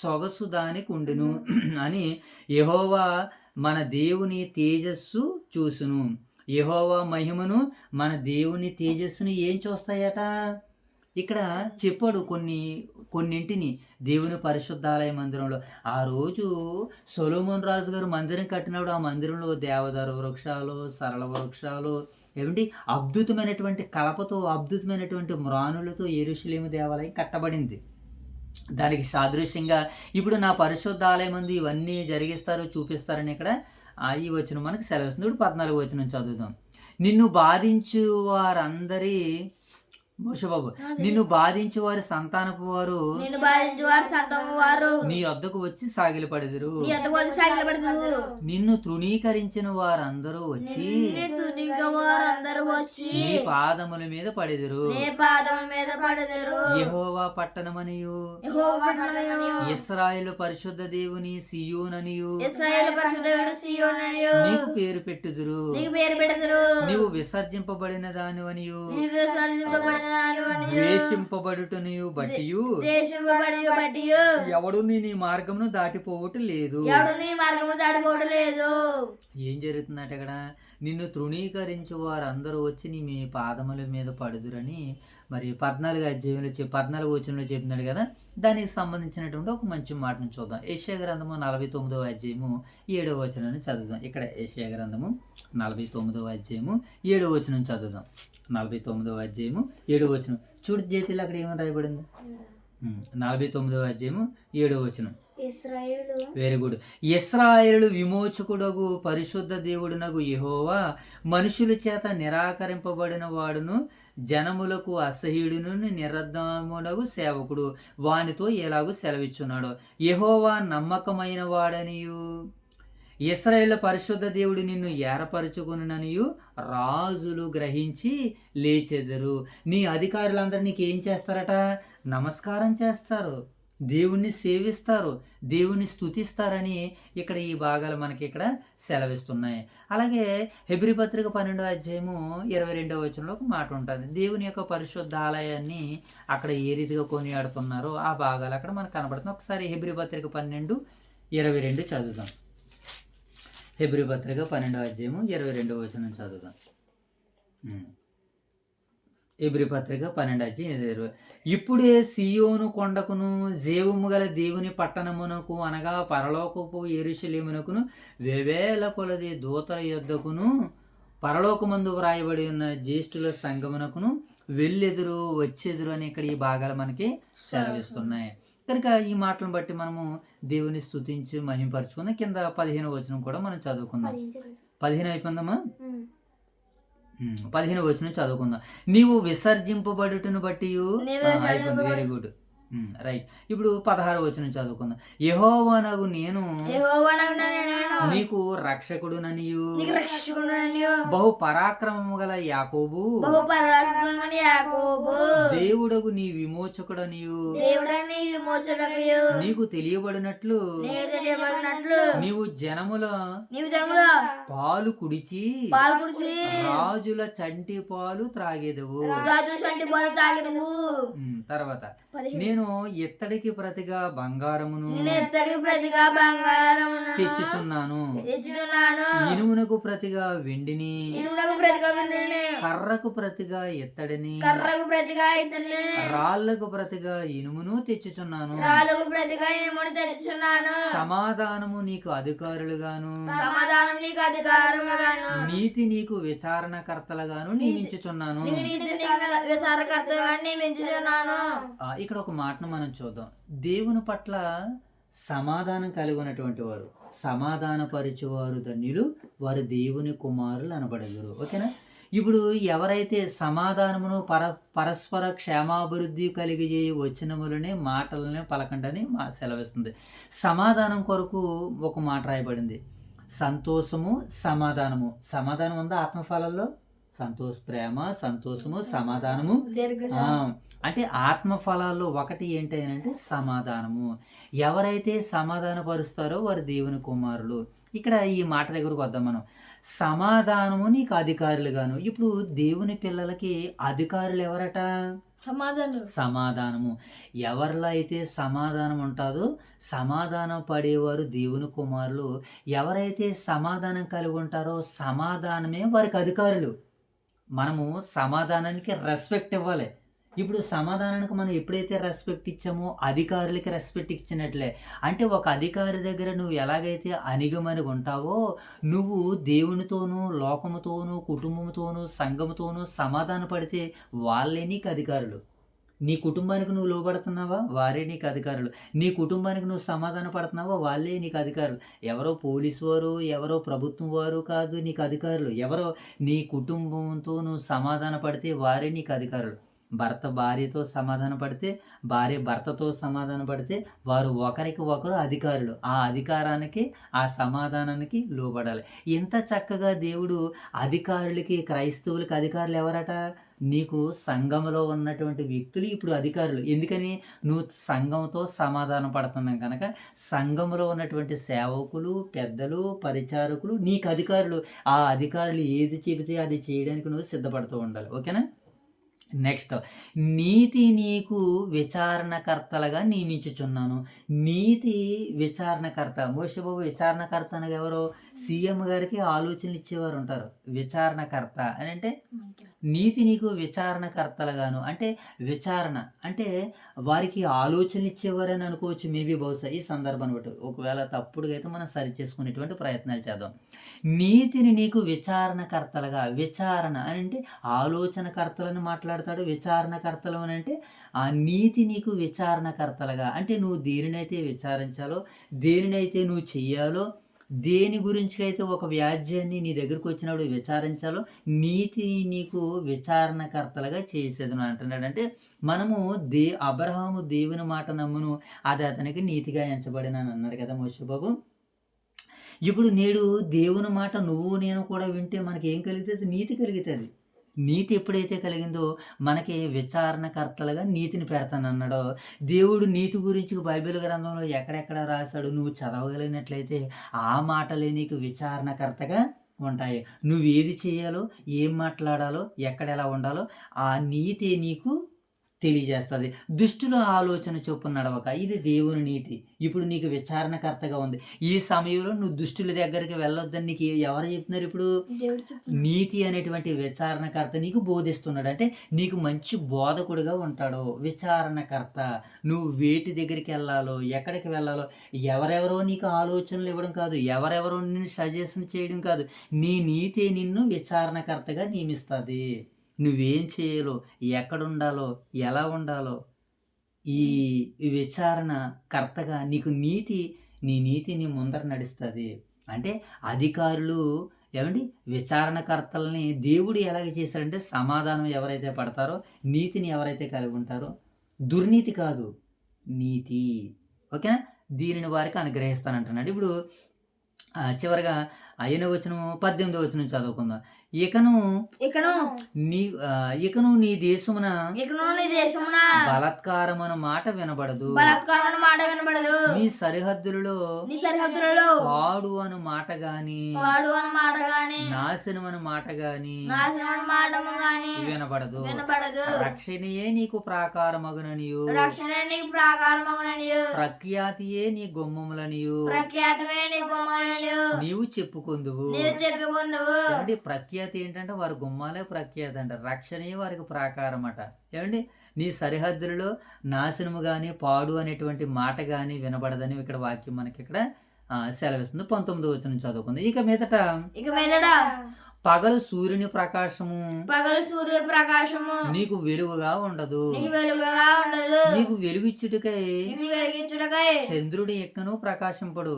సొగసు దానికి ఉండును అని యెహోవా మన దేవుని తేజస్సు చూసును. యెహోవా మహిమను, మన దేవుని తేజస్సును ఏం చూస్తాయట? ఇక్కడ చెప్పాడు కొన్నింటిని దేవుని పరిశుద్ధాలయ మందిరంలో. ఆ రోజు సొలొమోన్ రాజు గారు మందిరం కట్టినప్పుడు ఆ మందిరంలో దేవదారు వృక్షాలు, సరళ వృక్షాలు, ఏమిటి అద్భుతమైనటువంటి కలపతో, అద్భుతమైనటువంటి మ్రానులతో యెరూషలేము దేవాలయం కట్టబడింది. దానికి సాదృశ్యంగా ఇప్పుడు నా పరిశుద్ధాలయం మంది ఇవన్నీ జరిగిస్తారు, చూపిస్తారని ఇక్కడ ఈ వచనం మనకు సెలవిస్తుంది. ఇప్పుడు 14వ వచనం చదువుదాం. నిన్ను బాధించు వారందరి మోషబాబు, నిన్ను బాధించు వారి సంతానపు వారు నీ వద్దకు వచ్చి సాగిలపడెదరు. నిన్ను తృణీకరించిన వారందరూ వచ్చి నీ పాదముల మీద పడెదరు. యెహోవా పట్టణమనియు ఇశ్రాయేలు పరిశుద్ధ దేవుని సియోననియు నీకు పేరు పెట్టుదురు. నీవు విసర్జింపబడిన దానివనియు ద్వేషింపబడుటనియు బట్టియు ఎవడు నీ మార్గమును దాటిపోవటం లేదు. ఏం జరుగుతుందట ఇక్కడ? నిన్ను తృణీకరించు వారందరూ వచ్చి మీ పాదముల మీద పడుదురని మరి 14 అధ్యాయంలో 14వ వచనంలో చెప్తున్నాడు కదా. దానికి సంబంధించినటువంటి ఒక మంచి మాటను చూద్దాం. యెషయా గ్రంథము 49వ అధ్యాయము 7వ వచనాన్ని చదువుదాం. ఇక్కడ యెషయా గ్రంథము 49వ అధ్యాయము 7వ వచనం చదువుదాం. 49వ అధ్యాయము 7వ వచనం చూడు చేతిలో అక్కడ ఏమని రాయబడింది? 49వ అధ్యాయము 7వ వచనం. Very good. ఇశ్రాయేలు విమోచకుడగు పరిశుద్ధ దేవుడునగు యెహోవా మనుషుల చేత నిరాకరింపబడిన వాడును, జనములకు అసహ్యుడును, నిరర్ధమునగు సేవకుడు. వానితో ఎలాగూ సెలవిచ్చున్నాడు. యెహోవా నమ్మకమైన వాడనియు ఇశ్రాయేలు పరిశుద్ధ దేవుడు నిన్ను ఏర్పరచుకుననియు రాజులు గ్రహించి లేచెదరు. నీ అధికారులందరూ నీకు ఏం చేస్తారట? నమస్కారం చేస్తారు, దేవుణ్ణి సేవిస్తారు, దేవుణ్ణి స్తుతిస్తారని ఇక్కడ ఈ భాగాలు మనకి ఇక్కడ సెలవిస్తున్నాయి. అలాగే హెబ్రీ పత్రిక 12వ అధ్యాయము 22వ వచనంలో ఒక మాట ఉంటుంది. దేవుని యొక్క పరిశుద్ధ ఆలయాన్ని అక్కడ ఏ రీతిగా కొనియాడుతున్నారో ఆ భాగాలు అక్కడ మనకు కనబడుతుంది. ఒకసారి హెబ్రీ పత్రిక 12:22 చదువుదాం. హెబ్రీ పత్రిక 12వ అధ్యాయము 22వ వచనం చదువుదాం. హెబ్రీ పత్రిక 12:20. ఇప్పుడే సియోను కొండకును జీవము గల దేవుని పట్టణమునకు అనగా పరలోకపు యెరూషలేమునకును వేవేల కొలది దూతల యొద్దకును పరలోకమందు వ్రాయబడి ఉన్న జ్యేష్ఠుల సంగమునకును వెళ్ళెదురు వచ్చెదురు అని ఇక్కడ ఈ భాగాలు మనకి సెలవిస్తున్నాయి. కనుక ఈ మాటలను బట్టి మనము దేవుని స్తుతించి మహిమపరచుకుందాం. కింద 15వ వచనం కూడా మనం చదువుకుందాం. 15 అయిపోయిందమ్మా. 15వ వచనం చదువుకుందాం. నీవు విసర్జింపబడుటను బట్టి అయిపోయింది. Very good, right. ఇప్పుడు 16వ వచనం చదువుకుందాం. యెహోవానగు నేను నీకు రక్షకుడుననియు బహు పరాక్రమము గల యాకోబు దేవుడగు నీ విమోచకుడనియు నీకు తెలియబడినట్లు నీవు జనముల పాలు కుడిచి రాజుల చంటి పాలు త్రాగేదవు. తర్వాత నేను ఎత్తడికి ప్రతిగా బంగారమును తెచ్చుచున్నాను, ఇనుమునకు ప్రతిగా వెండిని, కర్రకు ప్రతిగా ఎత్తడిని, రాళ్లకు ప్రతిగా ఇనుమును తెచ్చుచున్నాను. సమాధానము నీకు అధికారులుగాను నీతి నీకు విచారణకర్తలుగాను నియమించుచున్నాను. ఇక్కడ ఒక మాటను మనం చూద్దాం. దేవుని పట్ల సమాధానం కలిగి ఉన్నటువంటి వారు, సమాధానపరిచేవారు ధన్యులు, వారు దేవుని కుమారులు అనబడదురు. ఓకేనా? ఇప్పుడు ఎవరైతే సమాధానమును పరస్పర క్షేమాభివృద్ధి కలిగి వచనములనే మాటలనే పలకండని సెలవిస్తుంది. సమాధానం కొరకు ఒక మాట రాయబడింది, సంతోషము సమాధానము. సమాధానం ఉందా ఆత్మఫలాల్లో? ప్రేమ, సంతోషము, సమాధానము. ఆ, అంటే ఆత్మ ఫలాల్లో ఒకటి ఏంటి అని అంటే సమాధానము. ఎవరైతే సమాధాన పరుస్తారో వారు దేవుని కుమారులు. ఇక్కడ ఈ మాట దగ్గరకు వద్దాం మనం. సమాధానము నీకు అధికారులుగాను. ఇప్పుడు దేవుని పిల్లలకి అధికారులు ఎవరట? సమాధానము. ఎవరిలో అయితే సమాధానం ఉంటుందో సమాధానం పడేవారు దేవుని కుమారులు. ఎవరైతే సమాధానం కలిగి ఉంటారో సమాధానమే వారికి అధికారులు. మనము సమాధానానికి రెస్పెక్ట్ ఇవ్వాలి. ఇప్పుడు సమాధానానికి మనం ఎప్పుడైతే రెస్పెక్ట్ ఇచ్చామో అధికారులకి రెస్పెక్ట్ ఇచ్చినట్లే. అంటే ఒక అధికారి దగ్గర నువ్వు ఎలాగైతే అణిగమణిగి ఉంటావో నువ్వు దేవునితోనూ, లోకముతోనూ, కుటుంబంతోనూ, సంఘముతోనూ సమాధాన పడితే వాళ్ళే నీకు అధికారులు. నీ కుటుంబానికి నువ్వు లోబడుతున్నావా? వారే నీకు అధికారులు. నీ కుటుంబానికి నువ్వు సమాధాన పడుతున్నావా? వాళ్ళే నీకు అధికారులు. ఎవరో పోలీసు వారు, ఎవరో ప్రభుత్వం వారు కాదు నీకు అధికారులు. ఎవరో నీ కుటుంబంతో నువ్వు సమాధాన పడితే వారే నీకు అధికారులు. భర్త భార్యతో సమాధాన పడితే, భార్య భర్తతో సమాధాన పడితే వారు ఒకరికి ఒకరు అధికారులు. ఆ అధికారానికి, ఆ సమాధానానికి లోబడాలి. ఇంత చక్కగా దేవుడు అధికారులకి, క్రైస్తవులకి అధికారులు ఎవరట? నీకు సంఘంలో ఉన్నటువంటి వ్యక్తులు ఇప్పుడు అధికారులు. ఎందుకని? నువ్వు సంఘంతో సమాధానం పడుతున్నావు కనుక సంఘంలో ఉన్నటువంటి సేవకులు, పెద్దలు, పరిచారకులు నీకు అధికారులు. ఆ అధికారులు ఏది చెబితే అది చేయడానికి నువ్వు సిద్ధపడుతూ ఉండాలి. ఓకేనా? నెక్స్ట్, నీతి నీకు విచారణకర్తలుగా నియమించుచున్నాను. నీతి విచారణకర్త. మోషేబాబు విచారణకర్త అనగా ఎవరో? సీఎం గారికి ఆలోచనలు ఇచ్చేవారు ఉంటారు. విచారణకర్త అని అంటే నీతి నీకు విచారణకర్తలుగాను. అంటే విచారణ అంటే వారికి ఆలోచనలు ఇచ్చేవారని అనుకోవచ్చు. మేబీ బహుశా ఈ సందర్భాన్ని బట్టి. ఒకవేళ తప్పుడుగా అయితే మనం సరి చేసుకునేటువంటి ప్రయత్నాలు చేద్దాం. నీతిని నీకు విచారణకర్తలుగా. విచారణ అని అంటే ఆలోచనకర్తలను మాట్లాడతాడు. విచారణకర్తలు అని అంటే ఆ నీతి నీకు విచారణకర్తలుగా. అంటే నువ్వు దేనినైతే విచారించాలో, దేనినైతే నువ్వు చెయ్యాలో, దేని గురించి అయితే ఒక వ్యాజ్యాన్ని నీ దగ్గరకు వచ్చినప్పుడు విచారించాలో నీతిని నీకు విచారణకర్తలుగా చేసేదను అంటున్నాడు. అంటే మనము అబ్రహాము దేవుని మాట నమ్మును, అది అతనికి నీతిగా ఎంచబడిన అని అన్నాడు కదా మోషేబాబు. ఇప్పుడు నేడు దేవుని మాట నువ్వు నేను కూడా వింటే మనకి ఏం కలుగుతుంది? నీతి కలుగుతుంది. నీతి ఎప్పుడైతే కలిగిందో మనకి విచారణకర్తలుగా నీతిని పెడతానన్నాడో దేవుడు. నీతి గురించి బైబిల్ గ్రంథంలో ఎక్కడెక్కడ రాశాడు నువ్వు చదవగలిగినట్లయితే ఆ మాటలే నీకు విచారణకర్తగా ఉంటాయి. నువ్వు ఏది చేయాలో, ఏం మాట్లాడాలో, ఎక్కడ ఎలా ఉండాలో ఆ నీతి నీకు తెలియజేస్తుంది. దుష్టుల ఆలోచన చొప్పున నడవక. ఇది దేవుని నీతి. ఇప్పుడు నీకు విచారణకర్తగా ఉంది. ఈ సమయంలో నువ్వు దుష్టుల దగ్గరికి వెళ్ళొద్దని నీకు ఎవరు చెప్తున్నారు? ఇప్పుడు నీతి అనేటువంటి విచారణకర్త నీకు బోధిస్తున్నాడు. అంటే నీకు మంచి బోధకుడిగా ఉంటాడు విచారణకర్త. నువ్వు వేటి దగ్గరికి వెళ్ళాలో, ఎక్కడికి వెళ్ళాలో, ఎవరెవరో నీకు ఆలోచనలు ఇవ్వడం కాదు, ఎవరెవరో నిన్ను సజెషన్ చేయడం కాదు. నీ నీతి నిన్ను విచారణకర్తగా నియమిస్తుంది. నువ్వేం చేయాలో, ఎక్కడుండాలో, ఎలా ఉండాలో ఈ విచారణ కర్తగా నీకు నీ నీతిని ముందర నడుస్తుంది. అంటే అధికారులు ఏమండి విచారణకర్తలని దేవుడు ఎలాగ చేశాడంటే సమాధానం ఎవరైతే పడతారో, నీతిని ఎవరైతే కలిగి ఉంటారో, దుర్నీతి కాదు నీతి. ఓకేనా? దీనిని వారికి అనుగ్రహిస్తానంటున్నాడు. ఇప్పుడు చివరిగా 5వ వచనం 18వ వచనం చదువుకుందాం. ఇకను నీ దేశమున బలాత్కారమున మాట వినబడదు. నీ సరిహద్దులలో పాడు అను మాట గాని, నాశనమను మాట గాని వినబడదు. రక్షణయే నీకు ప్రాకారమగుననియు, ప్రఖ్యాతియే నీ గుమ్మములనియు నీవు చెప్పుకుందువు. ప్రఖ్యాతి ఏంటంటే వారి గుమ్మాలే ప్రఖ్యాతి అంట. రక్షణే వారికి ప్రాకారం అట. ఏమండి? నీ సరిహద్దులలో నాశనము కానీ, పాడు అనేటువంటి మాట కానీ వినబడదని ఇక్కడ వాక్యం మనకి ఇక్కడ సెలవిస్తుంది. 19వ వచనం చదువుకుంది. ఇక మీదట పగలు సూర్యుని ప్రకాశము నీకు వెలుగుగా ఉండదు. నీకు వెలుగిచ్చుటకై చంద్రుడి ఎక్కను ప్రకాశింపడు.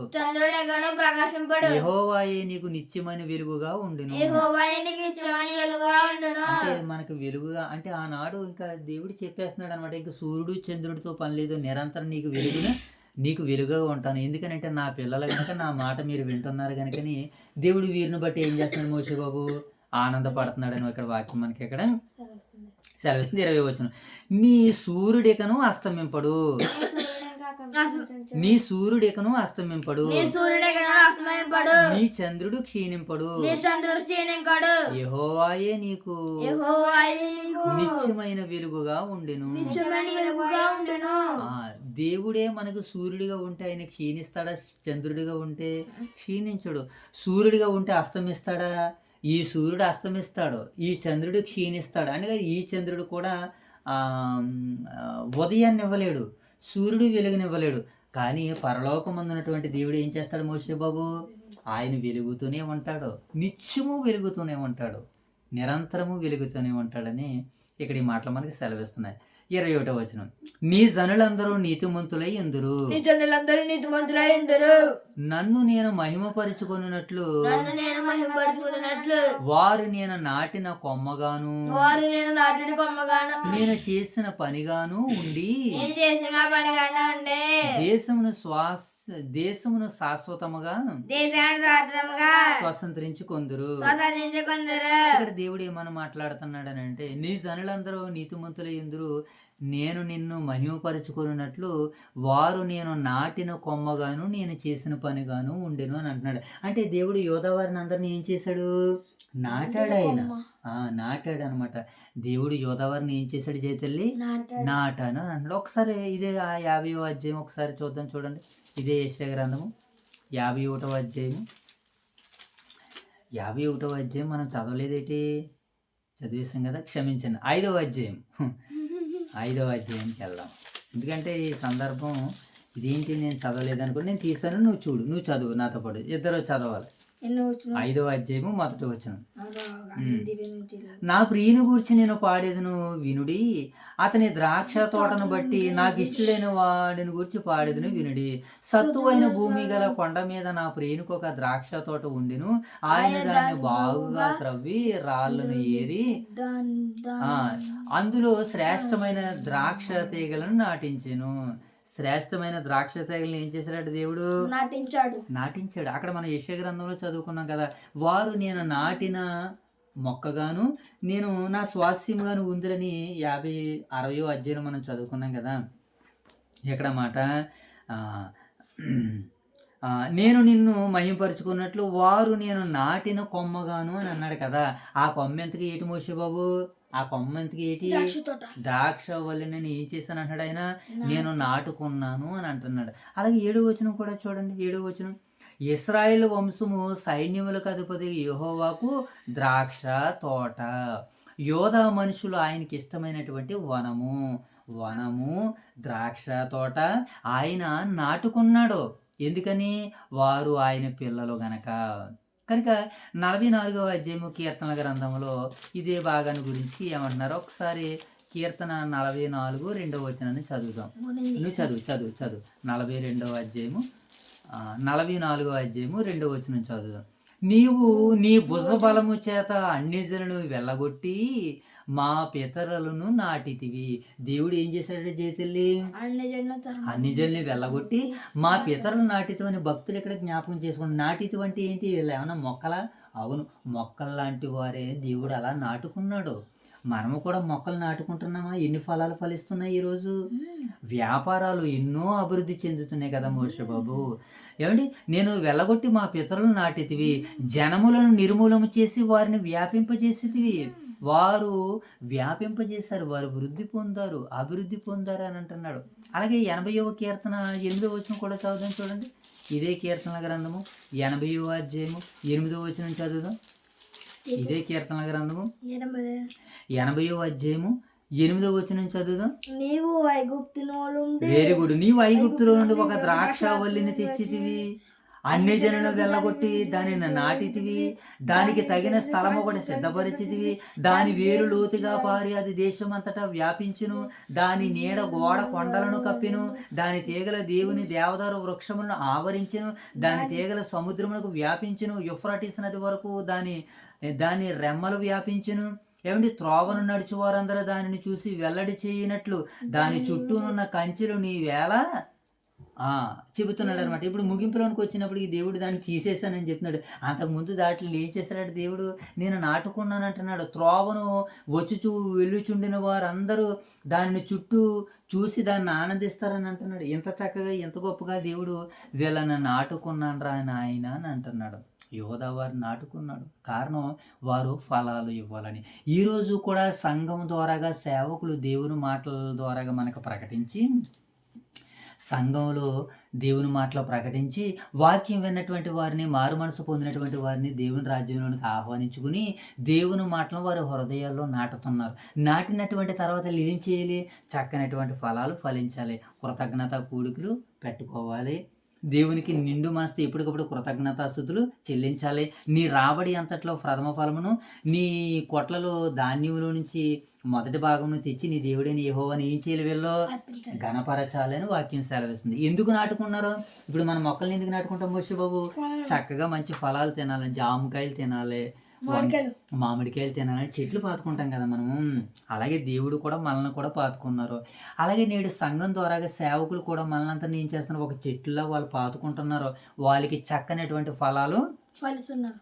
యెహోవాయే నీకు నిత్యమైన వెలుగుగా ఉండును. అంటే మనకు వెలుగుగా అంటే ఆనాడు ఇంకా దేవుడు చెప్పేస్తున్నాడు అనమాట. ఇంకా సూర్యుడు చంద్రుడితో పని లేదు, నిరంతరం నీకు వెలుగుగా ఉంటాను. ఎందుకనంటే నా పిల్లలు కనుక నా మాట మీరు వింటున్నారు కనుకని దేవుడు వీరిని బట్టి ఏం చేస్తున్నాడు మోషేబాబు? ఆనందపడుతున్నాడని ఇక్కడ వాక్యం మనకి ఇక్కడ సెలవిస్తుంది. 20 వచనం, నీ సూర్యుడికను అస్తమింపడు, నీ సూర్యుడికను అస్తమింపడు, నీ చంద్రుడు క్షీణింపడు, యెహోవాయే నీకు నిత్యమైన వెలుగుగా ఉండెను. దేవుడే మనకు సూర్యుడిగా ఉంటే ఆయన క్షీణిస్తాడా? చంద్రుడిగా ఉంటే క్షీణించడు. సూర్యుడిగా ఉంటే అస్తమిస్తాడా? ఈ సూర్యుడు అస్తమిస్తాడు, ఈ చంద్రుడు క్షీణిస్తాడు. అనగా ఈ చంద్రుడు కూడా ఉదయాన్ని ఇవ్వలేడు, సూర్యుడు వెలుగునివ్వలేడు. కానీ పరలోకమందున్నటువంటి దేవుడు ఏం చేస్తాడు మోషే బాబు? ఆయన వెలుగుతూనే ఉంటాడు, నిత్యము వెలుగుతూనే ఉంటాడు, నిరంతరము వెలుగుతూనే ఉంటాడని ఇక్కడ ఈ మాటలు మనకి సెలవిస్తున్నాయి. 21వ వచనం, నీ జనులందరూ నీతిమంతులై ఎందురు, నన్ను నేను మహిమపరుచుకొనున్నట్లు వారు నేను నాటిన కొమ్మగాను నేను చేసిన పనిగాను ఉండి దేశమును శాశ్వతముగా స్వతంత్రించుకొందురు. ఇక్కడ దేవుడు ఏమని మాట్లాడుతున్నాడని అంటే, నీ జనులందరూ నీతిమంతులై ఎందురు, నేను నిన్ను మహిమపరుచుకున్నట్లు వారు నేను నాటిన కొమ్మగాను నేను చేసిన పనిగాను ఉండెను అని అంటున్నాడు. అంటే దేవుడు యోధావారిని అందరిని ఏం చేశాడు? నాటాడు. ఆయన నాటాడు అనమాట. దేవుడు యోధావారిని ఏం చేశాడు? జయతల్లి నాటాను అని అన్నాడు. ఒకసారి ఇదే 50వ అధ్యాయం ఒకసారి చూద్దాం. చూడండి, ఇదే యెషయా గ్రంథము 51వ అధ్యాయము. 51వ అధ్యాయం మనం చదవలేదేంటి? చదివేసాం కదా, క్షమించండి. 5వ అధ్యాయం 5వ అధ్యాయానికి వెళ్దాం. ఎందుకంటే ఈ సందర్భం ఇదేంటి నేను చదవలేదనుకో, నేను తీసాను, నువ్వు చూడు, నువ్వు చదువు నాతో పాటు, ఇద్దరు చదవాలి. 5వ అధ్యాయము 1వ వచనం, నా ప్రియుని గురించి నేను పాడేదను వినుడి, అతని ద్రాక్ష తోటను బట్టి నాకు ఇష్టడైన వాడిని గురించి పాడేదను వినుడి. సత్తువైన భూమి గల కొండ మీద నా ప్రియునికి ఒక ద్రాక్ష తోట ఉండెను, ఆయన దాన్ని బాగుగా త్రవ్వి రాళ్లను ఏరి అందులో శ్రేష్టమైన ద్రాక్ష తీగలను నాటించెను. శ్రేష్టమైన ద్రాక్ష తీగలను ఏం చేశాడు? దేవుడు నాటించాడు. అక్కడ మనం యెషయా గ్రంథంలో చదువుకున్నాం కదా, వారు నేను నాటిన మొక్కగాను నేను నా స్వాస్యముగాను ఉందిరని 50-60వ అధ్యాయం మనం చదువుకున్నాం కదా. ఇక్కడ మాట నేను నిన్ను మహిమపరుచుకున్నట్లు వారు నేను నాటిన కొమ్మగాను అని అన్నాడు కదా. ఆ కొమ్మ ఎంతకి ఏటి మోషే బాబు? ఆ కొమ్మ ఎంతకి ఏటి? ద్రాక్ష వల్లి నేను ఏం చేశాను అంటాడు ఆయన, నేను నాటుకున్నాను అని అంటున్నాడు. అలాగే 7వ వచనం కూడా చూడండి. 7వ వచనం, ఇశ్రాయేలు వంశము సైన్యములకు అధిపతి యెహోవాకు ద్రాక్ష తోట, యోధా మనుషులు ఆయనకి ఇష్టమైనటువంటి వనము ద్రాక్ష తోట ఆయన నాటుకున్నాడు. ఎందుకని? వారు ఆయన పిల్లలు గనక. కనుక 44వ అధ్యాయము కీర్తనల గ్రంథంలో ఇదే భాగాన్ని గురించి ఏమంటున్నారో ఒకసారి కీర్తన 44 2వ వచనాన్ని చదువుదాం. నువ్వు చదువు 42వ అధ్యాయము 44వ అధ్యాయము 2వ వచనం చదువుదాం. నీవు నీ భుజ బలము చేత అన్ని జనులను వెళ్ళగొట్టి మా పితరులను నాటితివి. దేవుడు ఏం చేశాడు జయతల్లి? అన్ని జనుల్ని వెళ్ళగొట్టి మా పితరులు నాటితవని భక్తులు ఇక్కడ జ్ఞాపకం చేసుకోండి. నాటితు అంటే ఏంటి? వీళ్ళు ఏమన్నా మొక్కలా? అవును, మొక్కలు లాంటి వారే దేవుడు అలా నాటుకున్నాడు. మనము కూడా మొక్కలు నాటుకుంటున్నామా? ఎన్ని ఫలాలు ఫలిస్తున్నాయి ఈరోజు? వ్యాపారాలు ఎన్నో అభివృద్ధి చెందుతున్నాయి కదా మోషే బాబు. ఏమండి, నేను వెళ్ళగొట్టి మా పితరులను నాటితివి, జనములను నిర్మూలన చేసి వారిని వ్యాపింపజేసేటివి. వారు వ్యాపింపజేశారు, వారు అభివృద్ధి పొందారు అని అంటున్నాడు. అలాగే 80వ కీర్తన 8వ వచనం కూడా చదువుదాం. చూడండి, ఇదే కీర్తనల గ్రంథము 80వ అధ్యాయము 8వ వచనం చదువుదాం. ఇదే కీర్తనల గ్రంథము 80వ అధ్యాయము 8వ వచనం చదువుదాం. నీవు ఐగుప్తులో నుండి, వెరీ గుడ్, నీవు ఐగుప్తులో నుండి ఒక ద్రాక్ష వల్లిని తెచ్చితివి, అన్ని జనులను వెళ్ళగొట్టి దానిని నాటితివి, దానికి తగిన స్థలం ఒకటి సిద్ధపరిచితివి, దాని వేరు లోతుగా పారి అది దేశమంతటా వ్యాపించును, దాని నీడ గోడ కొండలను కప్పిను, దాని తీగల దేవుని దేవదారు వృక్షములను ఆవరించును, దాని తీగల సముద్రములకు వ్యాపించును, యూఫ్రటీస్ నది వరకు దాని రెమ్మలు వ్యాపించును. ఏమండి, త్రోవను నడిచి వారందరూ దానిని చూసి వెల్లడి చేయనట్లు దాని చుట్టూనున్న కంచెలు నీ వేళ చెబుతున్నాడు అనమాట. ఇప్పుడు ముగింపులోనికి వచ్చినప్పుడు ఈ దేవుడు దాన్ని తీసేశానని చెప్తున్నాడు. అంతకుముందు దాంట్లో ఏం చేశాడు దేవుడు? నేను నాటుకున్నాను అంటున్నాడు. త్రోవను వచ్చుచూ వెళ్ళుచుండిన వారందరూ దానిని చుట్టూ చూసి దాన్ని ఆనందిస్తారని అంటున్నాడు. ఇంత చక్కగా ఇంత గొప్పగా దేవుడు వీళ్ళని నాటుకున్నాను రా నాయన అని అంటున్నాడు. యోధా వారు నాటుకున్నాడు. కారణం వారు ఫలాలు ఇవ్వాలని. ఈరోజు కూడా సంఘం ద్వారాగా సేవకులు దేవుని మాటల ద్వారాగా మనకు ప్రకటించి, సంఘంలో దేవుని మాటలు ప్రకటించి వాక్యం విన్నటువంటి వారిని, మారు మనసు పొందినటువంటి వారిని దేవుని రాజ్యంలోనికి ఆహ్వానించుకుని దేవుని మాటలను వారి హృదయాల్లో నాటుతున్నారు. నాటినటువంటి తర్వాత ఏం చేయాలి? చక్కనటువంటి ఫలాలు ఫలించాలి. కృతజ్ఞత కూడికలు పెట్టుకోవాలి. దేవునికి నిండు మనసుతో ఎప్పటికప్పుడు కృతజ్ఞతాస్తుతులు చెల్లించాలి. నీ రాబడి అంతట్లో ప్రథమ ఫలమును నీ కొట్లలో ధాన్యములో నుంచి మొదటి భాగమును తెచ్చి నీ దేవుడైన యెహోవాని ఏం చేయాలి? వీళ్ళు ఘనపరచాలని వాక్యం సెలవిస్తుంది. ఎందుకు నాటుకున్నారు? ఇప్పుడు మన మొక్కల్ని ఎందుకు నాటుకుంటాం మోషే బాబు? చక్కగా మంచి ఫలాలు తినాలి, జామకాయలు తినాలి, మామిడికాయలు తినాలని చెట్లు పాతుకుంటాం కదా మనము. అలాగే దేవుడు కూడా మనల్ని కూడా పాతుకున్నారు. అలాగే నేడు సంఘం ద్వారాగా సేవకులు కూడా మనల్నంతా ఏం చేస్తున్నారు? ఒక చెట్టులా వాళ్ళు పాతుకుంటున్నారు. వాళ్ళకి చక్కనటువంటి ఫలాలు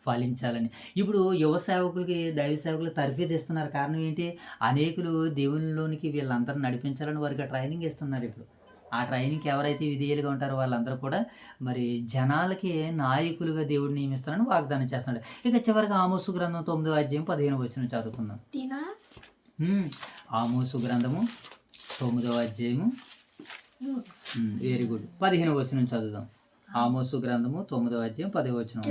ఫలించాలని. ఇప్పుడు యువ సేవకులకి, దైవ సేవకులు తర్ఫీదు ఇస్తున్నారు. కారణం ఏంటి? అనేకులు దేవునిలోనికి వీళ్ళందరూ నడిపించాలని వారికి ట్రైనింగ్ ఇస్తున్నారు. ఇప్పుడు ఆ ట్రైనింగ్కి ఎవరైతే విధేయులుగా ఉంటారో వాళ్ళందరూ కూడా మరి జనాలకి నాయకులుగా దేవుడు నియమిస్తారని వాగ్దానం చేస్తున్నాడు. ఇక చివరిగా ఆమోసు గ్రంథం 9వ అధ్యాయం 15వ వచనం చదువుకుందాం. ఆమోసు గ్రంథము 9వ అధ్యాయము వెరీ గుడ్ 15వ వచనం చదువుదాం. ఆమోసు గ్రంథము 9వ అధ్యాయం 10వ వచనం.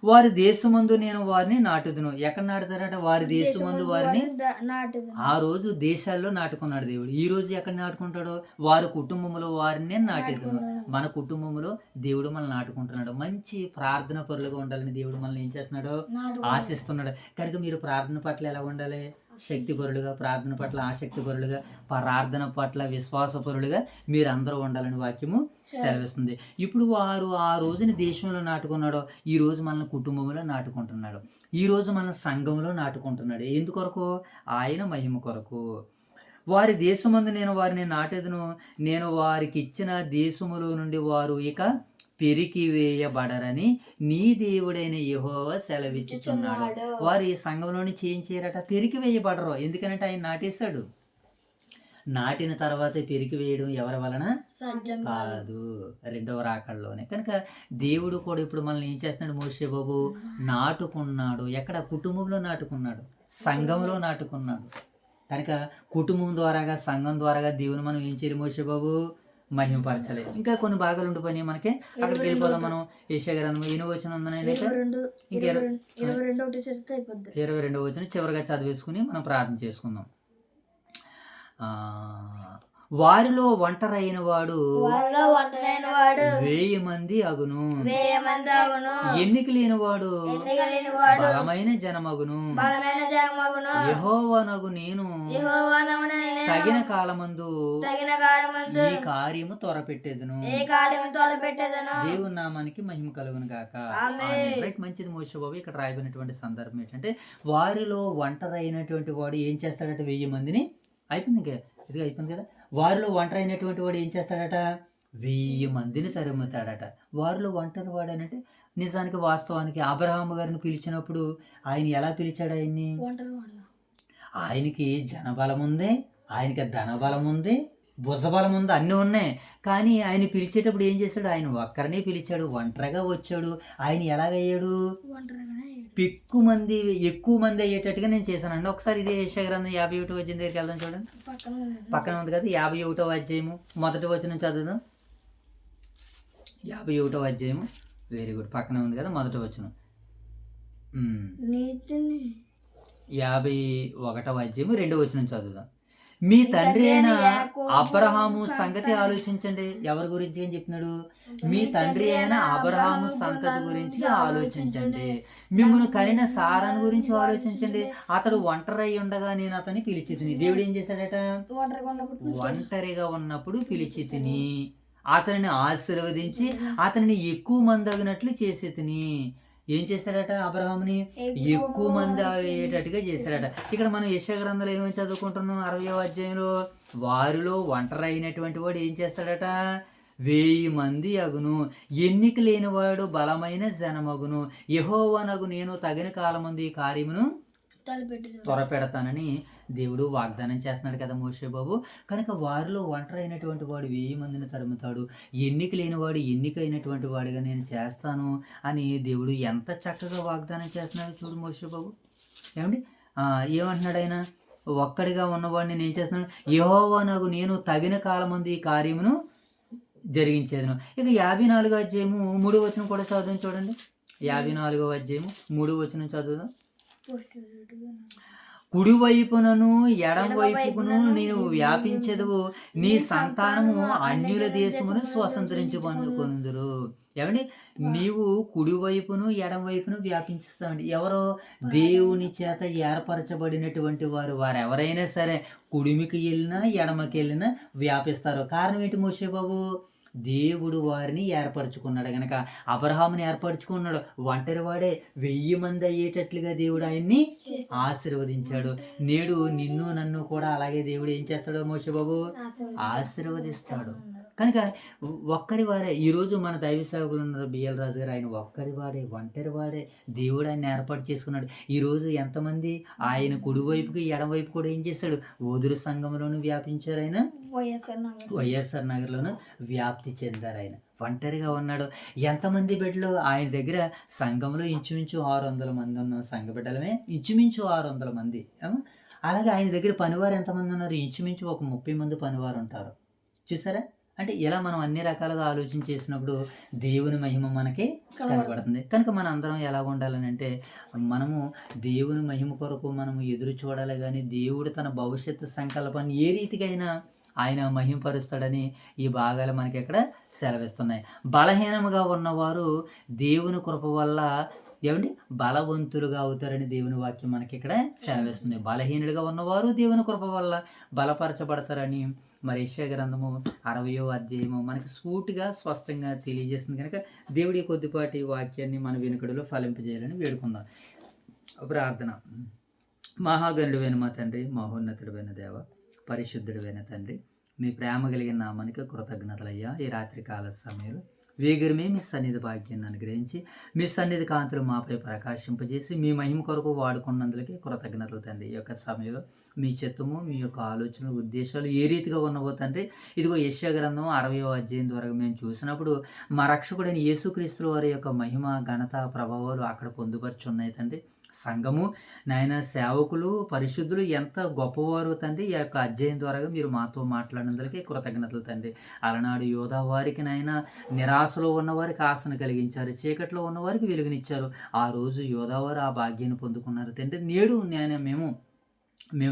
వారి దేశమందు నేను వారిని నాటుదును. ఎక్కడ నాటుతారట? వారి దేశమందు వారిని. ఆ రోజు దేశాల్లో నాటుకున్నాడు దేవుడు. ఈ రోజు ఎక్కడ నాటుకుంటాడో? వారి కుటుంబంలో వారిని నాటేదును. మన కుటుంబంలో దేవుడు మనల్ని నాటుకుంటున్నాడు. మంచి ప్రార్థన పరులుగా ఉండాలని దేవుడు మనల్ని ఏం చేస్తున్నాడో ఆశిస్తున్నాడు. కనుక మీరు ప్రార్థన పట్ల ఎలా ఉండాలి? శక్తి పరులుగా, ప్రార్థన పట్ల ఆసక్తి పరులుగా, ప్రార్థన పట్ల విశ్వాస పరులుగా మీరందరూ ఉండాలని వాక్యము సెలవిస్తుంది. ఇప్పుడు వారు ఆ రోజుని దేశంలో నాటుకున్నాడో ఈ రోజు మన కుటుంబంలో నాటుకుంటున్నాడు. ఈ రోజు మన సంఘంలో నాటుకుంటున్నాడు. ఎందుకొరకు? ఆయన మహిమ కొరకు. వారి దేశమందు నేను వారిని నాటేదును. నేను వారికి ఇచ్చిన దేశములో నుండి వారు ఇక పెరికి వేయబడరని నీ దేవుడైన యెహోవా సెలవిచ్చుచున్నాడు. వారు ఈ సంఘంలో నుంచి ఏం చేయరట? పెరికి వేయబడరు. ఎందుకంటే ఆయన నాటేశాడు. నాటిన తర్వాత పెరికి వేయడం ఎవరి వలన కాదు, రెండవ రాకడలోనే. కనుక దేవుడు కూడా ఇప్పుడు మనల్ని ఏం చేస్తున్నాడు? మోషే బాబు నాటుకున్నాడు. ఎక్కడ? కుటుంబంలో నాటుకున్నాడు, సంఘంలో నాటుకున్నాడు. కనుక కుటుంబం ద్వారాగా, సంఘం ద్వారాగా దేవుని మనం ఏం చేయాలి? మోషే బాబు మహిమపరచాలి. ఇంకా కొన్ని భాగాలు ఉండిపోయినాయి మనకి. అక్కడికి వెళ్ళిపోదాం మనం. యెషయా గ్రంథం 8వ వచనం ఉందని ఇంకా 22వ వచనం చివరిగా చదివేసుకుని మనం ప్రార్థన చేసుకుందాం. వారిలో ఒంటరైన వాడు 1000 మంది అగును. ఎన్నిక లేని వాడు బలమైన జనమగును. యెహోవానగు నేను తగిన కాలమందు ఈ కార్యము త్వరపెట్టేదను. దేవుని నామానికి మహిమ కలుగును గాక. రైట్, మంచిది మోషే బాబు. ఇక్కడ రాయబడినటువంటి సందర్భం ఏంటంటే వారిలో ఒంటరైనటువంటి వాడు ఏం చేస్తాడట? 1000 మందిని. అయిపోయింది ఇది అయిపోయింది కదా. వారిలో ఒంటరి అయినటువంటి వాడు ఏం చేస్తాడట? 1000 మందిని తరుముతాడట. వారిలో ఒంటరి వాడు అంటే నిజానికి వాస్తవానికి అబ్రహాము గారిని పిలిచినప్పుడు ఆయన ఎలా పిలిచాడు? ఆయన్ని ఆయనకి జనబలం ఉంది, ఆయనకి ధనబలం ఉంది, భుజబలం ఉంది, అన్నీ ఉన్నాయి. కానీ ఆయన పిలిచేటప్పుడు ఏం చేశాడు? ఆయన ఒక్కరినే పిలిచాడు, ఒంటరిగా వచ్చాడు. ఆయన ఎలాగయ్యాడు? ఎక్కువ మంది అయ్యేటట్టుగా నేను చేశానండి. ఒకసారి ఇదే యెషయా గ్రంథం 51వ అధ్యాయం దగ్గరికి వెళ్దాం. చూడండి, పక్కన ఉంది కదా 51వ అధ్యాయము మొదటి వచనం చదువుదాం. 51వ అధ్యాయము వెరీ గుడ్, పక్కన ఉంది కదా మొదటి వచనం. 51వ అధ్యాయము 2వ వచనం చదువుదాం. మీ తండ్రి అయిన అబ్రహాము సంగతి ఆలోచించండి. ఎవరి గురించి ఏం చెప్తున్నాడు? మీ తండ్రి అయిన అబ్రహాము సంగతి గురించి ఆలోచించండి. మిమ్మల్ని కనిన సారాను గురించి ఆలోచించండి. అతడు ఒంటరి ఉండగా నేను అతన్ని పిలిచి తిని. దేవుడు ఏం చేశాడట? ఒంటరిగా ఉన్నప్పుడు పిలిచి తిని అతనిని ఆశీర్వదించి అతనిని ఎక్కువ మంది అగినట్లు చేసి తిని. ఏం చేశాడట? అబ్రహాముని ఎక్కువ మంది అయ్యేటట్టుగా చేశాడట. ఇక్కడ మనం యెషయా గ్రంథంలో ఏమేమి చదువుకుంటున్నాం? 60వ అధ్యాయంలో వారిలో ఒంటరి అయినటువంటి వాడు ఏం చేస్తాడట? 1000 మంది అగును. ఎన్నిక లేనివాడు బలమైన జనమగును. యెహోవానగు నేను తగిన కాలమందు ఈ కార్యమును త్వరపెడతానని దేవుడు వాగ్దానం చేస్తున్నాడు కదా మోషే బాబు. కనుక వారిలో ఒంటరైనటువంటి వాడు 1000 మందిని తరుముతాడు. ఎన్నిక లేనివాడు ఎన్నికైనటువంటి వాడిగా నేను చేస్తాను అని దేవుడు ఎంత చక్కగా వాగ్దానం చేస్తున్నాడు చూడు మోషే బాబు. ఏమండి ఏమంటున్నాడు ఆయన? ఒక్కడిగా ఉన్నవాడిని నేను చేస్తున్నాను. యెహోవానగు నేను తగిన కాలమందు ఈ కార్యమును జరిగించేదను. ఇక 54వ అధ్యాయము 3వ వచనం కూడా చదువుదాం చూడండి. 54వ అధ్యాయము 3వ వచనం చదువుదాం. కుడివైపునను ఎడమవైపును నేను వ్యాపించదువు, నీ సంతానము అన్యుల దేశమును స్వతంత్రించుకొందురు. ఏమండి? నీవు కుడివైపును ఎడమవైపును వ్యాపించిస్తామండి. ఎవరో దేవుని చేత ఏర్పరచబడినటువంటి వారు ఎవరైనా సరే కుడిమికి వెళ్ళినా ఎడమకి వెళ్ళినా వ్యాపిస్తారు. కారణం ఏంటి మోషే బాబు? దేవుడు వారిని ఏర్పరచుకున్నాడు గనక. అబ్రహాముని ఏర్పరచుకున్నాడు, ఒంటరి వాడే 1000 మంది అయ్యేటట్లుగా దేవుడు ఆయన్ని ఆశీర్వదించాడు. నేడు నిన్ను నన్ను కూడా అలాగే దేవుడు ఏం చేస్తాడు మోషే బాబు? ఆశీర్వదిస్తాడు. కనుక ఒక్కరి వాడే. ఈరోజు మన దైవ సేవకులు ఉన్నారు బిఎల్ రాజు గారు, ఆయన ఒక్కరి వాడే, ఒంటరి వాడే. దేవుడు ఆయన ఏర్పాటు చేసుకున్నాడు. ఈరోజు ఎంతమంది ఆయన కుడివైపుకి ఎడమవైపు కూడా ఏం చేశాడు? ఓదురు సంఘంలోనూ వ్యాపించారు, ఆయన వైఎస్ఆర్ నగర్లోనూ వ్యాప్తి చెందారు. ఆయన ఒంటరిగా ఉన్నాడు. ఎంతమంది బిడ్డలు ఆయన దగ్గర? సంఘంలో ఇంచుమించు 600 మంది ఉన్నాం. సంఘ బిడ్డలమే ఇంచుమించు 600 మంది. అలాగే ఆయన దగ్గర పనివారు ఎంతమంది ఉన్నారు? ఇంచుమించు ఒక 30 మంది పనివారు ఉంటారు. చూసారా? అంటే ఇలా మనం అన్ని రకాలుగా ఆలోచన చేసినప్పుడు దేవుని మహిమ మనకి కనబడుతుంది. కనుక మన అందరం ఎలా ఉండాలని అంటే, మనము దేవుని మహిమ కొరకు మనము ఎదురు చూడాలి. కానీ దేవుడు తన భవిష్యత్తు సంకల్పాన్ని ఏ రీతికైనా ఆయన మహిమపరుస్తాడని ఈ భాగాలు మనకి ఇక్కడ సెలవిస్తున్నాయి. బలహీనముగా ఉన్నవారు దేవుని కృప వల్ల ఏమండి బలవంతులుగా అవుతారని దేవుని వాక్యం మనకి ఇక్కడ సెలవిస్తుంది. బలహీనులుగా ఉన్నవారు దేవుని కృప వల్ల బలపరచబడతారని మరి యెషయా గ్రంథము 60వ అధ్యాయము మనకి సూటిగా స్పష్టంగా తెలియజేస్తుంది. కనుక దేవుడి కొద్దిపాటి వాక్యాన్ని మన వెనుకడులో ఫలింపజేయాలని వేడుకుందాం. ప్రార్థన. మహాగణుడువైన మా తండ్రి, మహోన్నతుడైన దేవ, పరిశుద్ధుడైన తండ్రి, మీ ప్రేమ కలిగిన నామానికి కృతజ్ఞతలయ్యా. ఈ రాత్రి కాల సమయంలో వేగరమే మీ సన్నిధి భాగ్యాన్ని అనుగ్రహించి మీ సన్నిధి కాంతులు మాపై ప్రకాశింపజేసి మీ మహిమ కొరకు వాడుకున్నందులకి కృతజ్ఞతలు తండ్రి. ఈ యొక్క సమయంలో మీ చిత్తము, మీ యొక్క ఆలోచనలు, ఉద్దేశాలు ఏ రీతిగా ఉన్నవో తండ్రి, ఇదిగో యెషయా గ్రంథం 60వ అధ్యాయం ద్వారా మేము చూసినప్పుడు మా రక్షకుడైన యేసుక్రీస్తు వారి యొక్క మహిమ, ఘనత, ప్రభావాలు అక్కడ పొందుపరుచున్నాయి తండ్రి. సంఘము నాయన, సేవకులు, పరిశుద్ధులు ఎంత గొప్పవారు తండ్రి. ఈ యొక్క అధ్యాయం ద్వారా మీరు మాతో మాట్లాడినందుకే కృతజ్ఞతలు తండ్రి. అలనాడు యోధా వారికి నాయన నిరాశలో ఉన్నవారికి ఆశను కలిగించారు, చీకట్లో ఉన్నవారికి వెలుగునిచ్చారు. ఆ రోజు యోధావారు ఆ భాగ్యాన్ని పొందుకున్నారు తండ్రి. నేడు నాయన మేము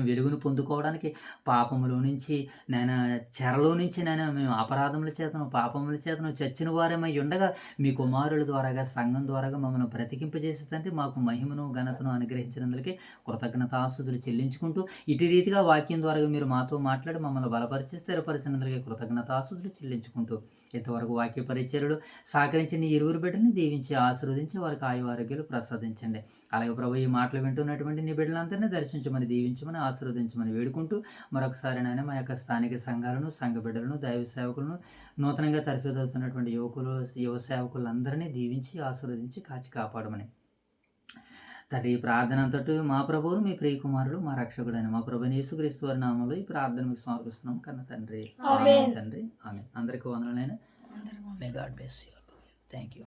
వెలుగును పొందుకోవడానికి పాపములో నుంచి నాయన, చెరలో నుంచి నాయన, మేము అపరాధముల చేతను, పాపముల చేతను చచ్చిన వారమై ఉండగా మీ కుమారుల ద్వారాగా, సంఘం ద్వారాగా మమ్మల్ని బ్రతికింపజేసి తండ్రి మాకు మహిమను, ఘనతను అనుగ్రహించినందుకే కృతజ్ఞతాస్తుతులు చెల్లించుకుంటూ, ఇటు రీతిగా వాక్యం ద్వారా మీరు మాతో మాట్లాడి మమ్మల్ని బలపరిచి స్థిరపరిచినందుకే కృతజ్ఞతాస్తుతులు చెల్లించుకుంటూ, ఇంతవరకు వాక్య పరిచర్యలు సహకరించిన ఈ ఇరువురు బిడ్డల్ని దీవించి ఆశీర్వదించి వారికి ఆయువారోగ్యాలు ప్రసాదించండి. అలాగే ప్రభు, ఈ మాటలు వింటున్నటువంటి నీ బిడ్డలందరినీ దర్శించమని, దీవించమని, ఆశీర్వదించమని వేడుకుంటూ, మరొకసారి నాయన మా యొక్క స్థానిక సంఘాలను, సంఘ బిడ్డలను, దైవ సేవకులను, నూతనంగా తరఫేదవుతున్నటువంటి యువ సేవకులందరినీ దీవించి ఆశీర్వదించి కాచి కాపాడమని తండ్రి. ఈ ప్రార్థన అంతటి మా ప్రభువు, మీ ప్రియ కుమారుడు, మా రక్షకుడైన మా ప్రభువైన యేసుక్రీస్తు వారి నామములో ఈ ప్రార్థన మీకు సమర్పిస్తున్నాం కన్న తండ్రి. ఆమేన్. తండ్రి ఆమేన్. అందరికీ వందనాలైన. May God bless you. Thank you.